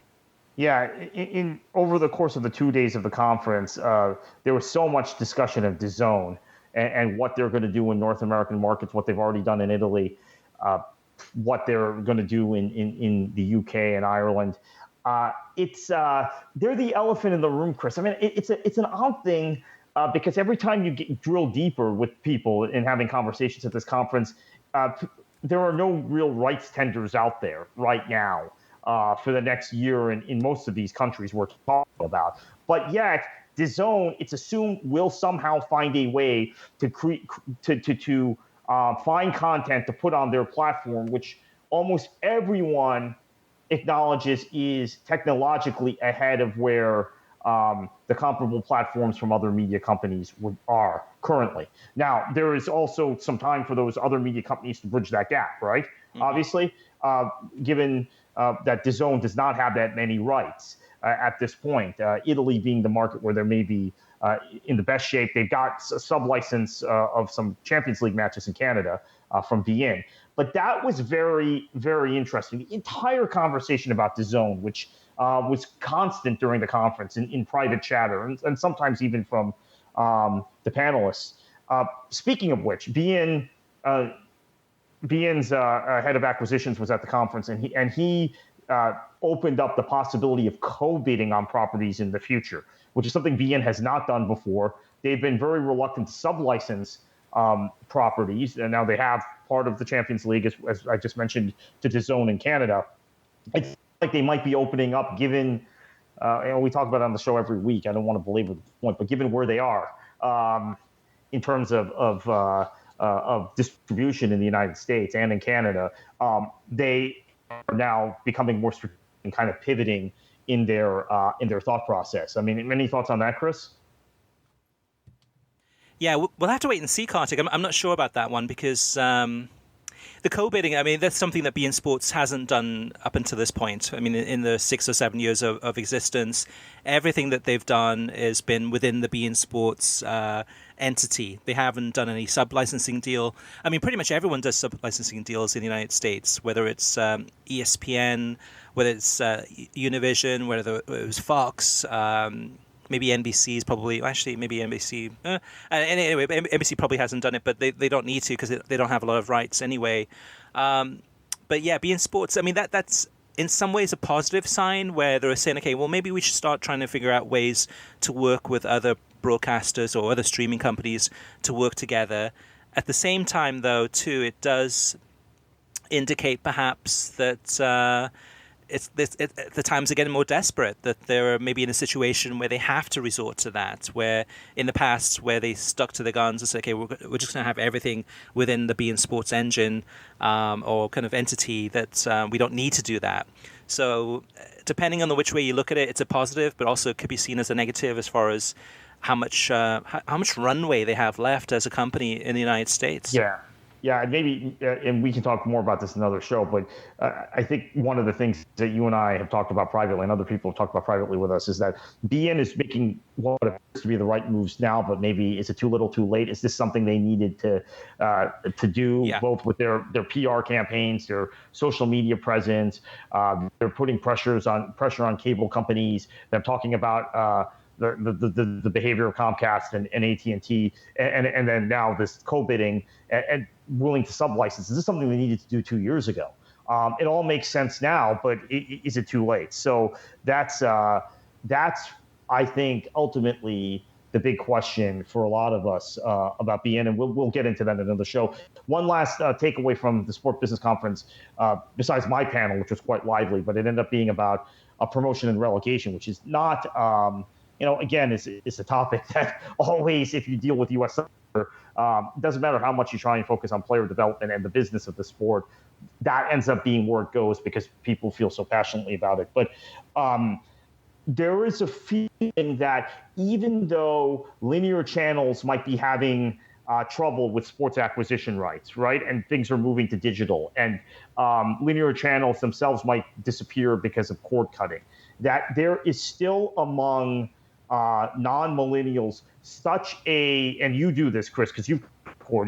Yeah, in over the course of the 2 days of the conference, there was so much discussion of DAZN and what they're going to do in North American markets, what they've already done in Italy, what they're going to do in the UK and Ireland. They're the elephant in the room, Chris. I mean, it's an odd thing because every time you drill deeper with people in having conversations at this conference, there are no real rights tenders out there right now for the next year in most of these countries we're talking about. But yet, DAZN, it's assumed, will somehow find a way to find content to put on their platform, which almost everyone acknowledges is technologically ahead of where the comparable platforms from other media companies are currently. Now, there is also some time for those other media companies to bridge that gap, right? Mm-hmm. Obviously, given that DAZN does not have that many rights at this point, Italy being the market where they may be in the best shape. They've got a sub-license of some Champions League matches in Canada from beIN. But that was very, very interesting. The entire conversation about DAZN, which was constant during the conference in private chatter and sometimes even from the panelists. Speaking of which, beIN's head of acquisitions was at the conference, and he opened up the possibility of co-bidding on properties in the future, which is something beIN has not done before. They've been very reluctant to sub-license properties, and now they have part of the Champions League, as I just mentioned, to DAZN in Canada. It's like they might be opening up, given, we talk about it on the show every week. I don't want to belabor the point, but given where they are in terms of distribution in the United States and in Canada, they are now becoming more strategic and kind of pivoting in their thought process. I mean, any thoughts on that, Chris? Yeah, we'll have to wait and see, Kartik. I'm not sure about that one because the co-bidding, I mean, that's something that beIN Sports hasn't done up until this point. I mean, in the 6 or 7 years of existence, everything that they've done has been within the beIN Sports entity. They haven't done any sub-licensing deal. I mean, pretty much everyone does sub-licensing deals in the United States, whether it's ESPN, whether it's Univision, whether it was Fox, maybe NBC is probably, actually, maybe NBC. Anyway, NBC probably hasn't done it, but they don't need to because they don't have a lot of rights anyway. But yeah, beIN Sports, I mean, that's in some ways a positive sign where they're saying, okay, well, maybe we should start trying to figure out ways to work with other broadcasters or other streaming companies to work together. At the same time, though, too, it does indicate perhaps that the times are getting more desperate, that they're maybe in a situation where they have to resort to that, where in the past where they stuck to their guns and said, okay, we're just going to have everything within the beIN Sports engine or kind of entity, that we don't need to do that. So depending on which way you look at it, it's a positive, but also it could be seen as a negative as far as how much runway they have left as a company in the United States. Yeah, maybe, and we can talk more about this in another show, but I think one of the things that you and I have talked about privately, and other people have talked about privately with us, is that beIN is making what appears to be the right moves now, but maybe is it too little too late? Is this something they needed to do, both with their PR campaigns, their social media presence? They're putting pressure on cable companies. They're talking about the behavior of Comcast and AT&T, and then now this co-bidding and willing to sub-license. This is something they needed to do 2 years ago. It all makes sense now, but is it too late? So that's I think ultimately the big question for a lot of us about beIN, and we'll get into that in another show. One last takeaway from the Sport Business Conference, besides my panel, which was quite lively, but it ended up being about promotion and relegation, which is not, again, it's a topic that always, if you deal with U.S. soccer, doesn't matter how much you try and focus on player development and the business of the sport, that ends up being where it goes because people feel so passionately about it. But there is a feeling that even though linear channels might be having trouble with sports acquisition rights, right, and things are moving to digital, and linear channels themselves might disappear because of cord cutting, that there is still among non-millennials such and you do this, Chris, because you're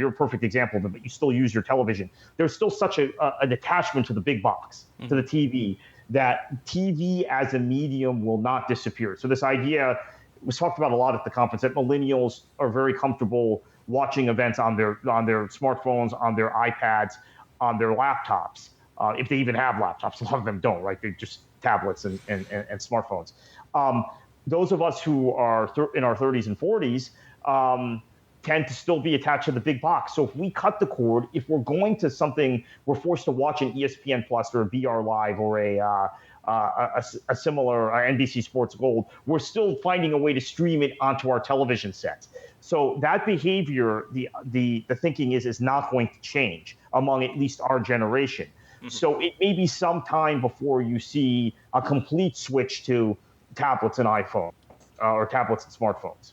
a perfect example of it, but you still use your television. There's still such an attachment to the big box, to the TV, that TV as a medium will not disappear. So this idea was talked about a lot at the conference, that millennials are very comfortable watching events on their smartphones, on their iPads, on their laptops, if they even have laptops. A lot of them don't, right? They're just tablets and smartphones. Those of us who are in our 30s and 40s tend to still be attached to the big box. So if we cut the cord, if we're going to something, we're forced to watch an ESPN Plus or a BR Live or a similar NBC Sports Gold, we're still finding a way to stream it onto our television sets. So that behavior, the thinking is not going to change among at least our generation. Mm-hmm. So it may be some time before you see a complete switch to tablets and iPhone or tablets and smartphones.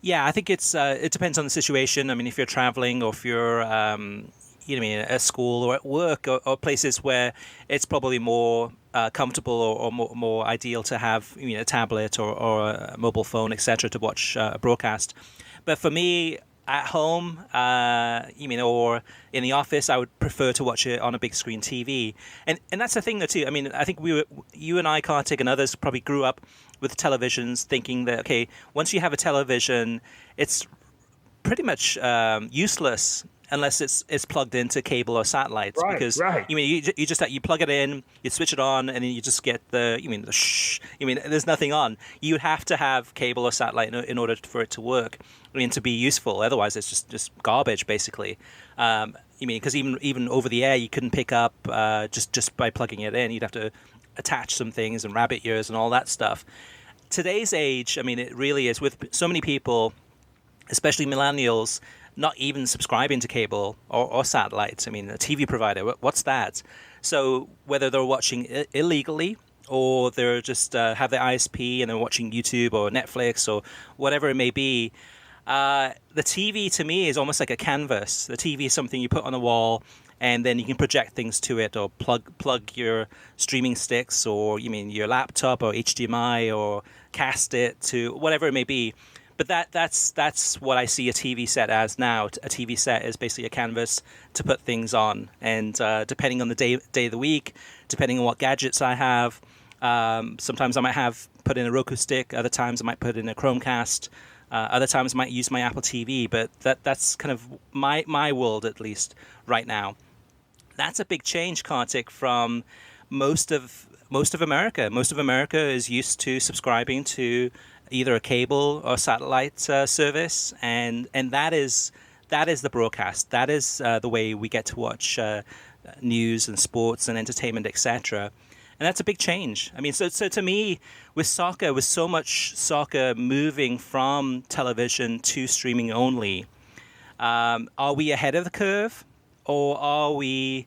Yeah, I think it depends on the situation. I mean, if you're traveling or if you're, at school or at work or places where it's probably more comfortable or more ideal to have, a tablet or a mobile phone, etc., to watch a broadcast. But for me, at home, or in the office, I would prefer to watch it on a big screen TV. And that's the thing, though, too. I mean, I think you and I, Kartik, and others probably grew up with televisions thinking that, okay, once you have a television, it's pretty much useless unless it's plugged into cable or satellites. Right, because right. You plug it in, you switch it on, and then you just get there's nothing on. You have to have cable or satellite in order for it to work. To be useful. Otherwise, it's just garbage, basically. Because even over the air, you couldn't pick up just by plugging it in. You'd have to attach some things and rabbit ears and all that stuff. Today's age, it really is, with so many people, especially millennials, not even subscribing to cable or satellites. A TV provider, what's that? So whether they're watching illegally or they're just have their ISP and they're watching YouTube or Netflix or whatever it may be, the TV to me is almost like a canvas. The TV is something you put on a wall, and then you can project things to it, or plug your streaming sticks, or your laptop, or HDMI, or cast it to whatever it may be. But that's what I see a TV set as now. A TV set is basically a canvas to put things on, and depending on the day of the week, depending on what gadgets I have, sometimes I might have put in a Roku stick. Other times I might put in a Chromecast. Other times I might use my Apple TV, but that's kind of my world, at least right now. That's a big change, Kartik, from most of America. Most of America is used to subscribing to either a cable or satellite service, and that is the broadcast. That is the way we get to watch news and sports and entertainment, etc. And that's a big change. So to me, with soccer, with so much soccer moving from television to streaming only, are we ahead of the curve, or are we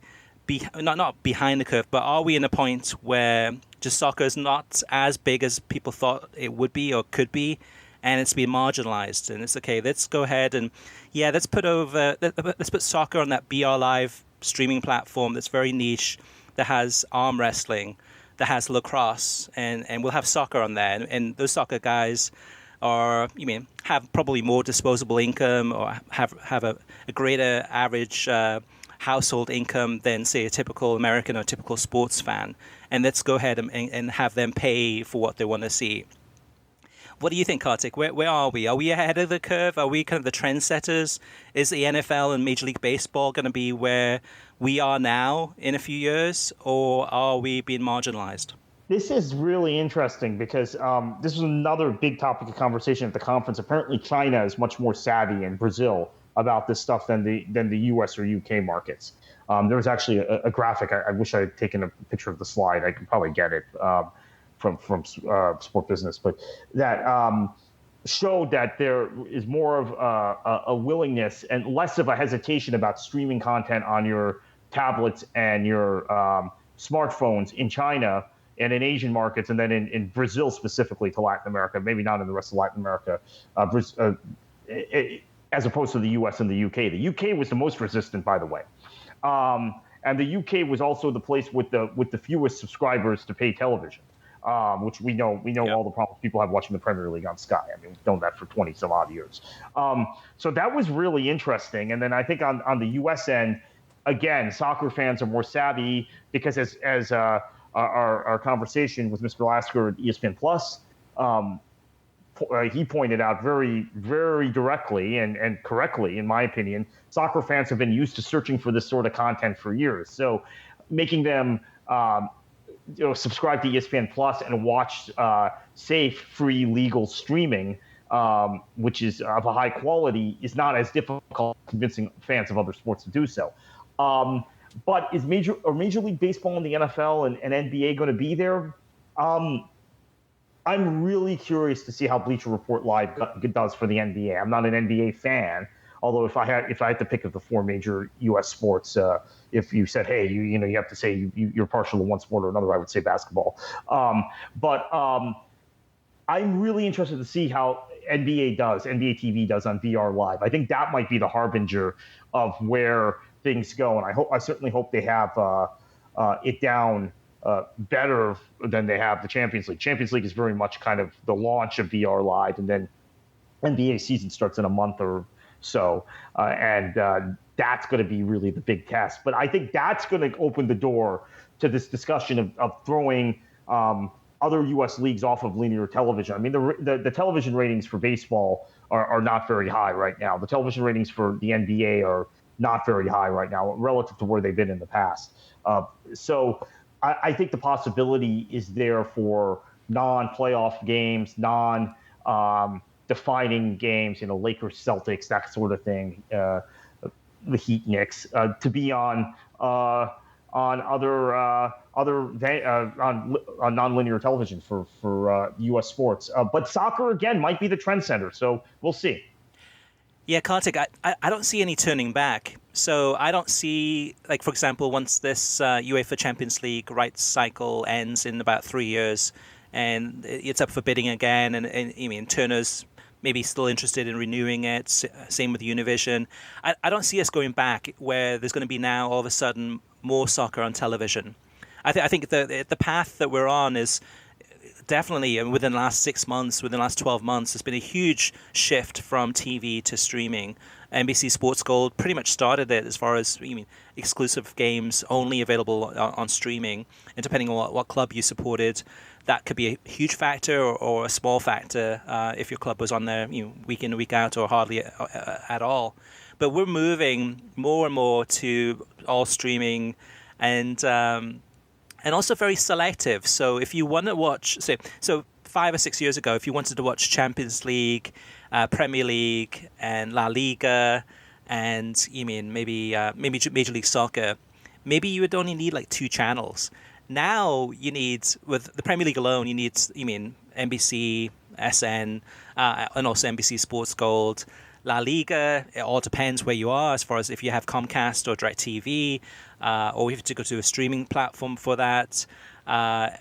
not behind the curve, but are we in a point where just soccer is not as big as people thought it would be or could be, and it's been marginalized? And it's okay, let's go ahead and let's put soccer on that BR Live streaming platform that's very niche, that has arm wrestling, that has lacrosse, and we'll have soccer on there. And those soccer guys have probably more disposable income, or have a greater average household income than, say, a typical American or typical sports fan. And let's go ahead and have them pay for what they want to see. What do you think, Kartik? Where are we? Are we ahead of the curve? Are we kind of the trendsetters? Is the NFL and Major League Baseball going to be where we are now in a few years, or are we being marginalized? This is really interesting because this was another big topic of conversation at the conference. Apparently, China is much more savvy, and Brazil, about this stuff than the U.S. or U.K. markets. There was actually a graphic. I wish I had taken a picture of the slide. I could probably get it from Sport Business, but that showed that there is more of a willingness and less of a hesitation about streaming content on your tablets and your smartphones in China and in Asian markets, and then in Brazil specifically to Latin America, maybe not in the rest of Latin America, as opposed to the U.S. and the U.K. The U.K. was the most resistant, by the way, and the U.K. was also the place with the fewest subscribers to pay television, which we know all the problems people have watching the Premier League on Sky. I mean, we've known that for 20 some odd years. So that was really interesting. And then I think on the U.S. end, again, soccer fans are more savvy because as our conversation with Mr. Lasker at ESPN Plus, he pointed out very, very directly and correctly, in my opinion, soccer fans have been used to searching for this sort of content for years. So making them subscribe to ESPN Plus and watch safe, free, legal streaming, which is of a high quality, is not as difficult convincing fans of other sports to do so. But is Major League Baseball and the NFL and NBA going to be there? I'm really curious to see how Bleacher Report Live does for the NBA. I'm not an NBA fan, although if I had to pick of the four major U.S. sports, if you said, hey, you have to say you're partial to one sport or another, I would say basketball. But I'm really interested to see how NBA TV does on VR Live. I think that might be the harbinger of where things go, and I certainly hope they have it down better than they have the Champions League. Champions League is very much kind of the launch of VR Live, and then NBA season starts in a month or so, and that's going to be really the big test. But I think that's going to open the door to this discussion of throwing other U.S. leagues off of linear television. I mean, the television ratings for baseball are not very high right now. The television ratings for the NBA are not very high right now relative to where they've been in the past. So I think the possibility is there for non-playoff games, non-defining games, Lakers, Celtics, that sort of thing, the Heat, Knicks, to be on other on non-linear television for U.S. sports. But soccer again might be the trend center, so we'll see. Yeah, Kartik, I don't see any turning back. So I don't see, like, for example, once this UEFA Champions League rights cycle ends in about 3 years and it's up for bidding again, and I mean, Turner's maybe still interested in renewing it, same with Univision. I don't see us going back where there's going to be now all of a sudden more soccer on television. I think the path that we're on is definitely within the last 6 months, within the last 12 months, there's been a huge shift from TV to streaming. NBC Sports Gold pretty much started it as far as exclusive games only available on streaming. And depending on what club you supported, that could be a huge factor or a small factor if your club was on there week in, week out, or hardly at all. But we're moving more and more to all streaming and also very selective. So if you want to watch, so 5 or 6 years ago, if you wanted to watch Champions League, Premier League, and La Liga, and maybe Major League Soccer, maybe you would only need like 2 channels. Now you need, with the Premier League alone, you need NBC, SN, and also NBC Sports Gold. La Liga, it all depends where you are as far as if you have Comcast or DirecTV, or you have to go to a streaming platform for that.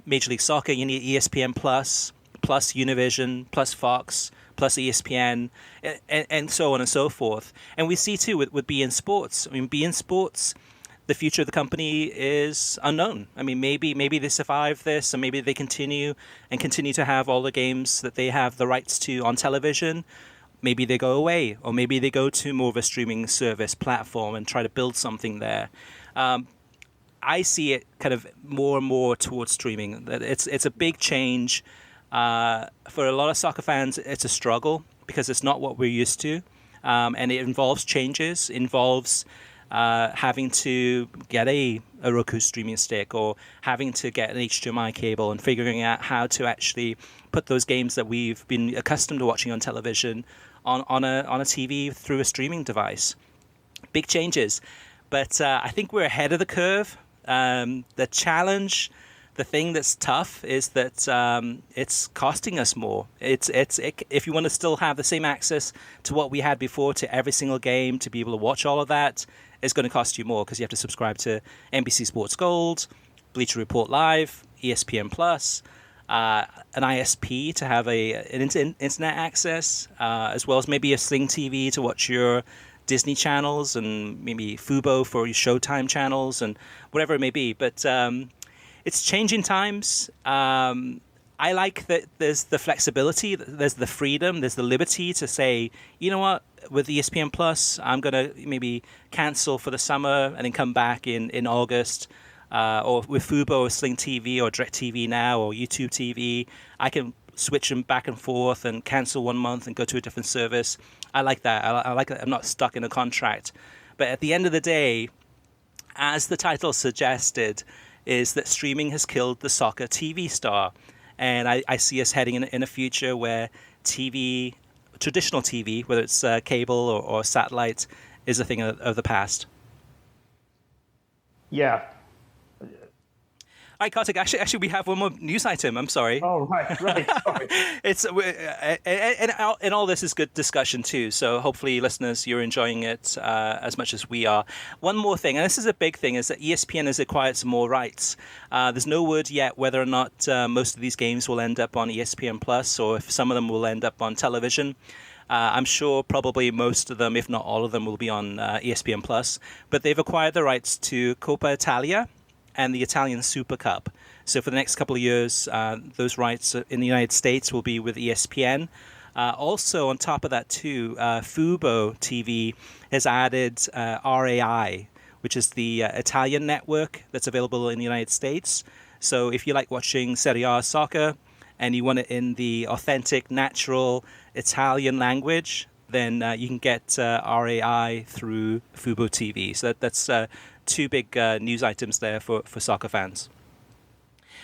Major League Soccer, you need ESPN Plus Univision, plus Fox, plus ESPN, and so on and so forth. And we see too with beIN Sports. I mean, beIN Sports, the future of the company is unknown. I mean, maybe they survive this, or maybe they continue to have all the games that they have the rights to on television. Maybe they go away, or maybe they go to more of a streaming service platform and try to build something there. I see it kind of more and more towards streaming. It's a big change. For a lot of soccer fans, it's a struggle because it's not what we're used to, and it involves changes, involves having to get a Roku streaming stick or having to get an HDMI cable and figuring out how to actually put those games that we've been accustomed to watching on television on a TV through a streaming device. Big changes. But I think we're ahead of the curve. The challenge, the thing that's tough is that it's costing us more. If you want to still have the same access to what we had before to every single game, to be able to watch all of that, it's going to cost you more because you have to subscribe to NBC Sports Gold, Bleacher Report Live, ESPN Plus, an ISP to have an internet access, as well as maybe a Sling TV to watch your Disney channels and maybe Fubo for your Showtime channels and whatever it may be. But it's changing times. I like that there's the flexibility, there's the freedom, there's the liberty to say, you know what, with ESPN Plus, I'm going to maybe cancel for the summer and then come back in August. Or with Fubo or Sling TV or DirecTV Now or YouTube TV, I can switch them back and forth and cancel 1 month and go to a different service. I like that. I like that I'm not stuck in a contract. But at the end of the day, as the title suggested, is that streaming has killed the soccer TV star. And I see us heading in a future where TV, traditional TV, whether it's cable or satellite, is a thing of the past. Yeah. All right, Kartik, actually, we have one more news item. I'm sorry. Oh, right. Sorry. And all this is good discussion, too. So hopefully, listeners, you're enjoying it as much as we are. One more thing, and this is a big thing, is that ESPN has acquired some more rights. There's no word yet whether or not most of these games will end up on ESPN Plus or if some of them will end up on television. I'm sure probably most of them, if not all of them, will be on ESPN Plus. But they've acquired the rights to Coppa Italia and the Italian Super Cup. So for the next couple of years, those rights in the United States will be with ESPN. Also, on top of that, too, Fubo TV has added RAI, which is the Italian network that's available in the United States. So if you like watching Serie A soccer and you want it in the authentic, natural Italian language, then you can get RAI through Fubo TV. So that's two big news items there for soccer fans.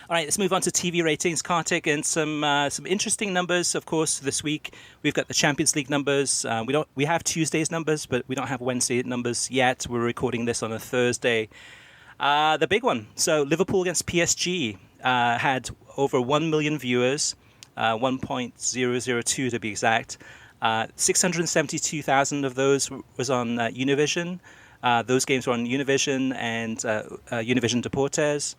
All right, let's move on to TV ratings, Kartik, and some interesting numbers. Of course, this week we've got the Champions League numbers. We have Tuesday's numbers, but we don't have Wednesday numbers yet. We're recording this on a Thursday. The big one. So Liverpool against PSG had over 1 million viewers, 1.002 to be exact. 672,000 of those was on Univision. Those games were on Univision and Univision Deportes.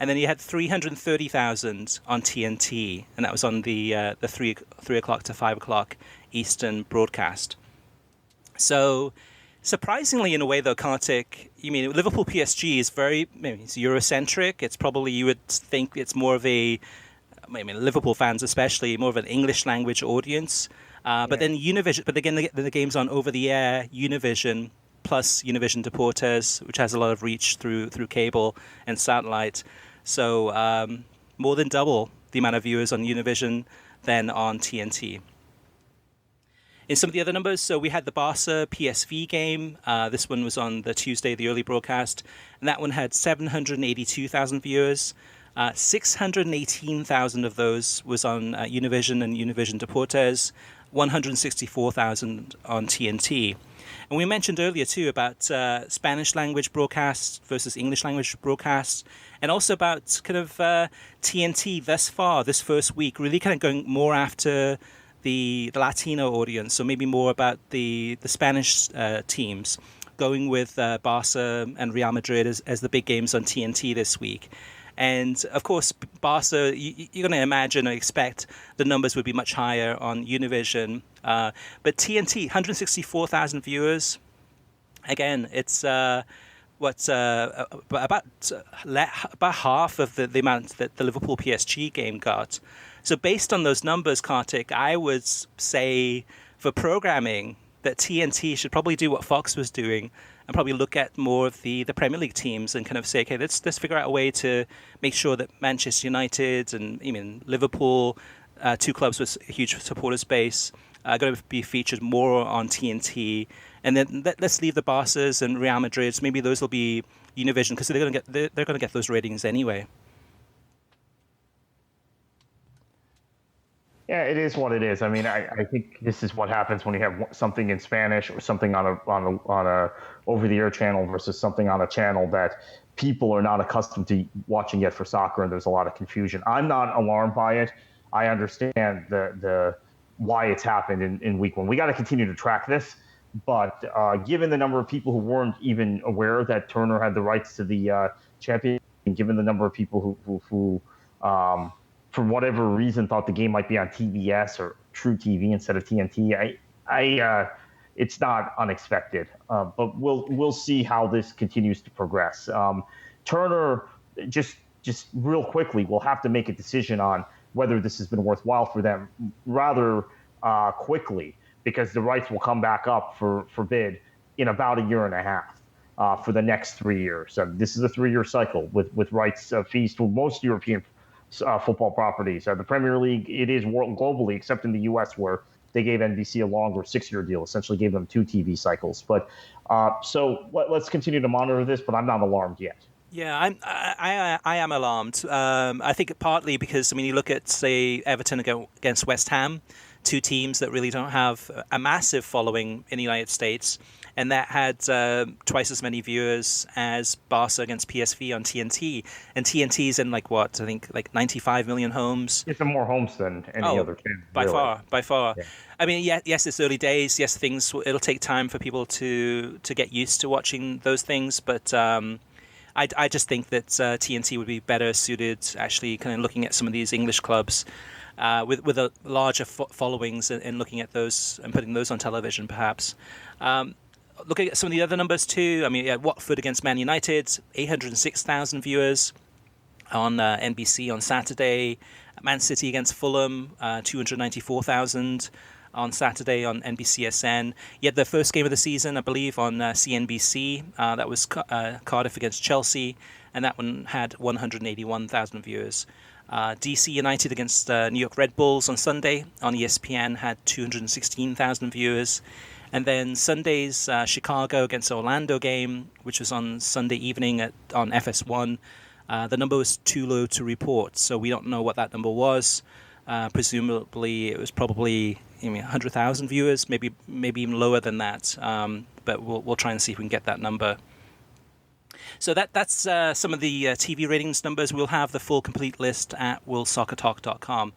And then you had 330,000 on TNT, and that was on the 3 o'clock to 5 o'clock Eastern broadcast. So, surprisingly, in a way, though, Kartik, you mean Liverpool PSG is it's Eurocentric. It's probably, you would think it's more of Liverpool fans especially, more of an English language audience. But then Univision, but again, the game's on over the air, Univision, plus Univision Deportes, which has a lot of reach through cable and satellite. So more than double the amount of viewers on Univision than on TNT. In some of the other numbers, so we had the Barca PSV game. This one was on the Tuesday, the early broadcast, and that one had 782,000 viewers. 618,000 of those was on Univision and Univision Deportes, 164,000 on TNT. And we mentioned earlier, too, about Spanish language broadcasts versus English language broadcasts, and also about kind of TNT thus far, this first week, really kind of going more after the Latino audience, so maybe more about the Spanish teams, going with Barca and Real Madrid as the big games on TNT this week. And, of course, Barca, you're going to imagine or expect the numbers would be much higher on Univision. But TNT, 164,000 viewers. Again, it's about half of the amount that the Liverpool PSG game got. So based on those numbers, Kartik, I would say for programming that TNT should probably do what Fox was doing and probably look at more of the Premier League teams and kind of say, okay, let's figure out a way to make sure that Manchester United and Liverpool, two clubs with a huge supporters base, going to be featured more on TNT. And then let's leave the Barças and Real Madrids. Maybe those will be Univision because they're going to get those ratings anyway. Yeah, it is what it is. I mean, I think this is what happens when you have something in Spanish or something on a over-the-air channel versus something on a channel that people are not accustomed to watching yet for soccer, and there's a lot of confusion. I'm not alarmed by it. I understand the why it's happened in week one. We got to continue to track this, but given the number of people who weren't even aware that Turner had the rights to the champion, and given the number of people who for whatever reason, thought the game might be on TBS or True TV instead of TNT. It's not unexpected, but we'll see how this continues to progress. Turner, just real quickly, will have to make a decision on whether this has been worthwhile for them rather quickly, because the rights will come back up for bid in about a year and a half for the next 3 years. So this is a 3-year cycle with rights fees to most European football properties. The Premier League, it is globally, except in the U.S., where they gave NBC a longer 6-year deal, essentially gave them 2 TV cycles. But so let's continue to monitor this, but I'm not alarmed yet. Yeah, I am alarmed. I think partly because, I mean, you look at, say, Everton against West Ham, 2 teams that really don't have a massive following in the United States, and that had twice as many viewers as Barca against PSV on TNT. And TNT's in like 95 million homes. It's more homes than any other channel. By far. Yeah. I mean, yes, it's early days. Yes, it'll take time for people to get used to watching those things. But I just think that TNT would be better suited, actually, kind of looking at some of these English clubs with a larger followings and looking at those and putting those on television, perhaps. Looking at some of the other numbers too, I mean, Watford against Man United, 806,000 viewers on NBC on Saturday. Man City against Fulham, 294,000 on Saturday on NBCSN. Yet the first game of the season, I believe, on CNBC, that was Cardiff against Chelsea, and that one had 181,000 viewers. DC United against New York Red Bulls on Sunday on ESPN had 216,000 viewers. And then Sunday's Chicago against Orlando game, which was on Sunday evening on FS1, the number was too low to report, so we don't know what that number was. Presumably, it was probably 100,000 viewers, maybe even lower than that. But we'll try and see if we can get that number. So that's some of the TV ratings numbers. We'll have the full complete list at willsoccertalk.com.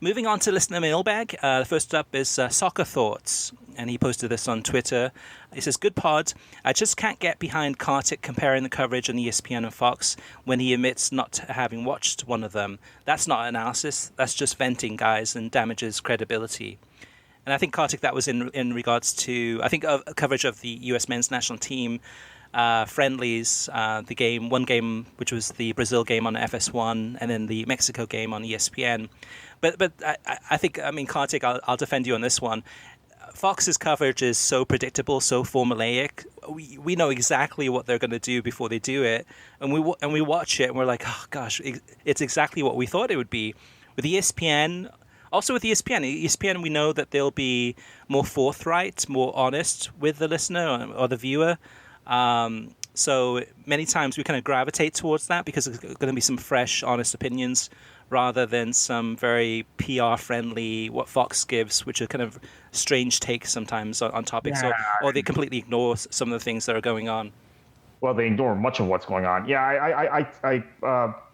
Moving on to listener mailbag. First up is Soccer Thoughts, and he posted this on Twitter. He says, "Good pod. I just can't get behind Kartik comparing the coverage on ESPN and Fox when he admits not having watched one of them. That's not analysis. That's just venting, guys, and damages credibility." And I think, Kartik, that was in regards to, I think, coverage of the U.S. men's national team friendlies, one game, which was the Brazil game on FS1, and then the Mexico game on ESPN. But I think, Kartik, I'll defend you on this one. Fox's coverage is so predictable, so formulaic. We know exactly what they're going to do before they do it, and we watch it and we're like, oh gosh, it's exactly what we thought it would be. With ESPN, ESPN, we know that they'll be more forthright, more honest with the listener or the viewer. So many times we kind of gravitate towards that because there's going to be some fresh, honest opinions rather than some very PR-friendly, what Fox gives, which are kind of strange takes sometimes on topics, or they completely ignore some of the things that are going on. Well, they ignore much of what's going on. Yeah, I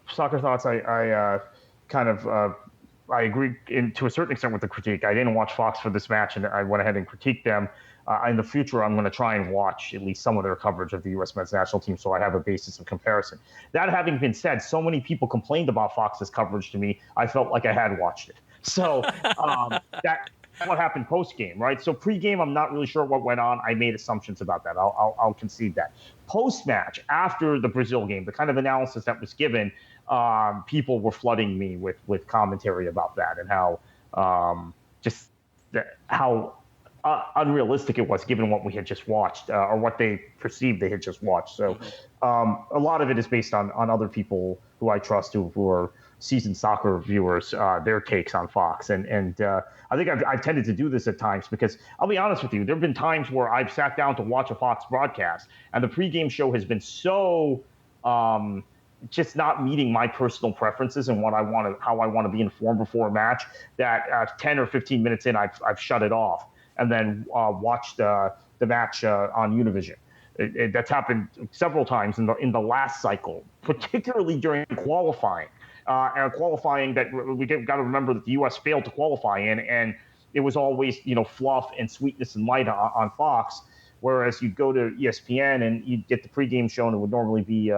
Soccer Thoughts, I agree to a certain extent with the critique. I didn't watch Fox for this match, and I went ahead and critiqued them. In the future, I'm going to try and watch at least some of their coverage of the U.S. men's national team so I have a basis of comparison. That having been said, so many people complained about Fox's coverage to me, I felt like I had watched it. So that's what happened post-game, right? So pre-game, I'm not really sure what went on. I made assumptions about that. I'll concede that. Post-match, after the Brazil game, the kind of analysis that was given, people were flooding me with commentary about that and how unrealistic it was, given what we had just watched, or what they perceived they had just watched. So a lot of it is based on other people who I trust, who are seasoned soccer viewers, their takes on Fox. And I think I've tended to do this at times, because I'll be honest with you, there have been times where I've sat down to watch a Fox broadcast, and the pregame show has been so just not meeting my personal preferences and how I want to be informed before a match, that 10 or 15 minutes in, I've shut it off and then watched the match on Univision. That's happened several times in the last cycle, particularly during qualifying. Qualifying that we got to remember that the U.S. failed to qualify in, and it was always fluff and sweetness and light on Fox. Whereas you'd go to ESPN and you'd get the pregame show, and it would normally be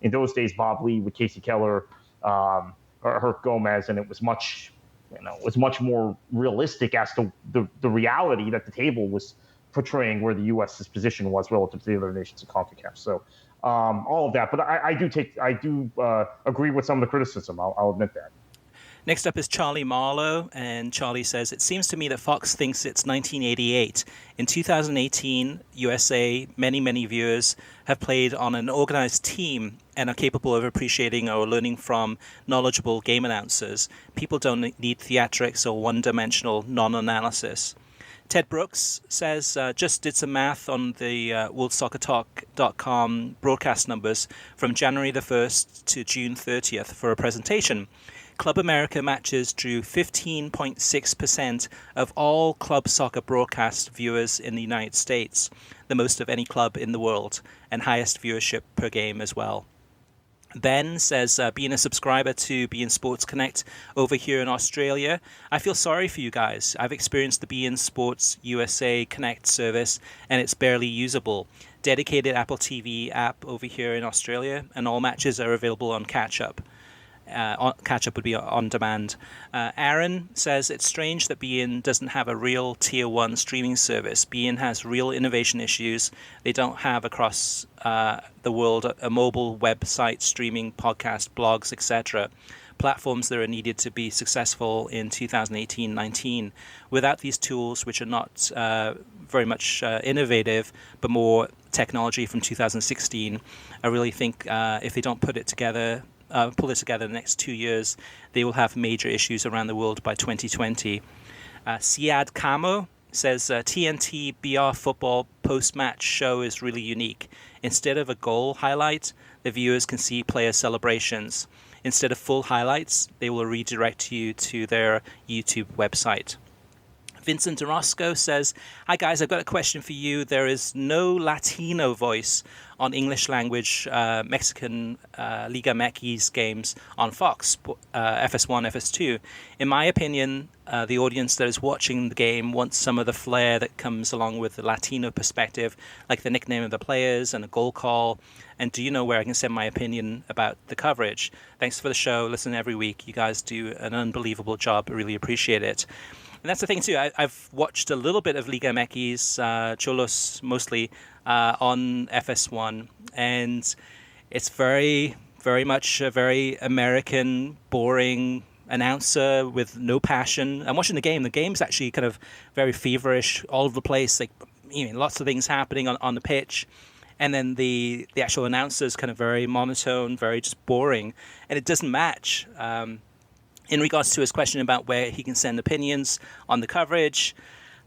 in those days Bob Lee with Casey Keller or Herc Gomez, and it was much more realistic as to the reality that the table was portraying, where the U.S.'s position was relative to the other nations of CONCACAF. So all of that, but I do agree with some of the criticism. I'll admit that. Next up is Charlie Marlowe, and Charlie says, it seems to me that Fox thinks it's 1988. In 2018, USA, many viewers have played on an organized team and are capable of appreciating or learning from knowledgeable game announcers. People don't need theatrics or one-dimensional non-analysis. Ted Brooks says, just did some math on the worldsoccertalk.com broadcast numbers from January the 1st to June 30th for a presentation. Club America matches drew 15.6% of all club soccer broadcast viewers in the United States, the most of any club in the world, and highest viewership per game as well. Ben says, being a subscriber to beIN Sports Connect over here in Australia, I feel sorry for you guys. I've experienced the beIN Sports USA Connect service, and it's barely usable. Dedicated Apple TV app over here in Australia, and all matches are available on catch-up. Catch-up would be on demand. Aaron says it's strange that beIN doesn't have a real Tier 1 streaming service. beIN has real innovation issues. They don't have across the world a mobile website, streaming, podcast, blogs, etc. Platforms that are needed to be successful in 2018-19. Without these tools, which are not very much innovative, but more technology from 2016, I really think if they don't pull it together the next 2 years, they will have major issues around the world by 2020. Siad Kamo says TNT BR football post-match show is really unique. Instead of a goal highlight, the viewers can see player celebrations. Instead of full highlights, they will redirect you to their YouTube website. Vincent Orozco says, hi guys, I've got a question for you. There is no Latino voice on English language Mexican Liga MX games on Fox, FS1, FS2. In my opinion, the audience that is watching the game wants some of the flair that comes along with the Latino perspective, like the nickname of the players and a goal call. And do you know where I can send my opinion about the coverage? Thanks for the show. Listen every week. You guys do an unbelievable job. I really appreciate it. And that's the thing, too. I've watched a little bit of Liga MX, Cholos mostly, on FS1. And it's very, very much a very American, boring announcer with no passion. I'm watching the game. The game's actually kind of very feverish, all over the place. Like, lots of things happening on the pitch. And then the actual announcer's kind of very monotone, very just boring. And it doesn't match. In regards to his question about where he can send opinions on the coverage,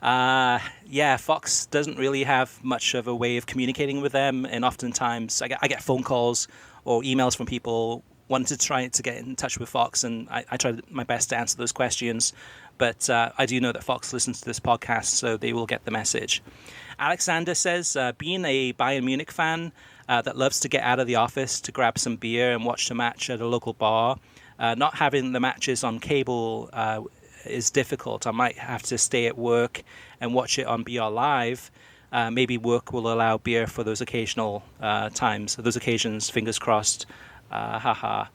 Fox doesn't really have much of a way of communicating with them, and oftentimes I get phone calls or emails from people wanting to try to get in touch with Fox, and I try my best to answer those questions, but I do know that Fox listens to this podcast, so they will get the message. Alexander says, being a Bayern Munich fan that loves to get out of the office to grab some beer and watch the match at a local bar, not having the matches on cable is difficult. I might have to stay at work and watch it on BR Live. Maybe work will allow beer for those occasional times, those occasions, fingers crossed. Number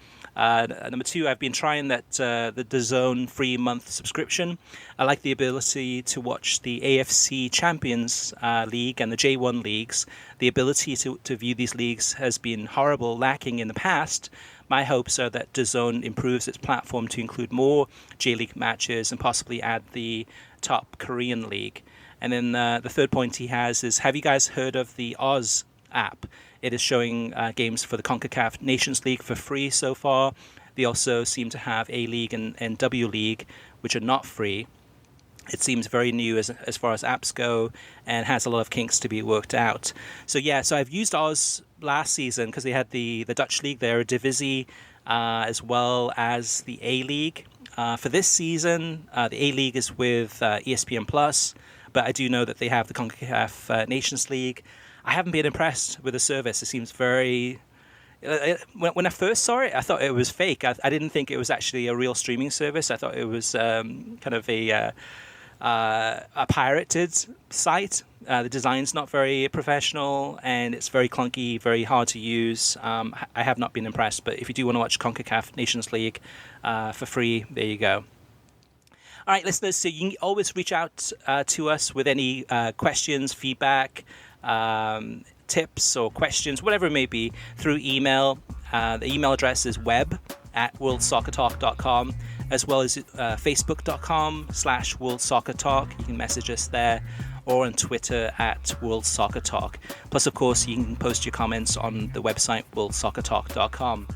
two, I've been trying the DAZN free month subscription. I like the ability to watch the AFC Champions League and the J1 leagues. The ability to view these leagues has been lacking in the past. My hopes are that DAZN improves its platform to include more J-League matches and possibly add the top Korean league. And then the third point he has is, have you guys heard of the Oz app? It is showing games for the CONCACAF Nations League for free so far. They also seem to have A-League and W League, which are not free. It seems very new as far as apps go and has a lot of kinks to be worked out. So I've used Oz last season because they had the Dutch League there, Divisie, as well as the A-League. For this season, the A-League is with ESPN Plus, but I do know that they have the CONCACAF Nations League. I haven't been impressed with the service. It seems very... When I first saw it, I thought it was fake. I didn't think it was actually a real streaming service. I thought it was kind of a pirated site. The design's not very professional, and it's very clunky, very hard to use. I have not been impressed, but if you do want to watch CONCACAF Nations League for free, there you go. All right, listeners, so you can always reach out to us with any questions, feedback, tips or questions, whatever it may be, through email. The email address is web@worldsoccertalk.com, as well as facebook.com/worldsoccertalk. You can message us there, or on Twitter @worldsoccertalk. Plus, of course, you can post your comments on the website worldsoccertalk.com.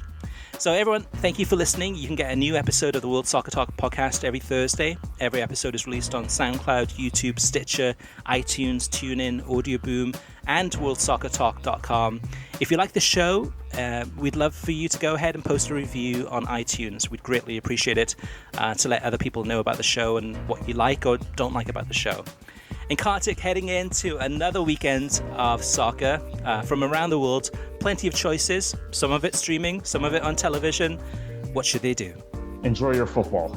So everyone, thank you for listening. You can get a new episode of the World Soccer Talk podcast every Thursday. Every episode is released on SoundCloud, YouTube, Stitcher, iTunes, TuneIn, Audio Boom, and worldsoccertalk.com. If you like the show, we'd love for you to go ahead and post a review on iTunes. We'd greatly appreciate it to let other people know about the show and what you like or don't like about the show. And Kartik, heading into another weekend of soccer from around the world, plenty of choices, some of it streaming, some of it on television. What should they do? Enjoy your football.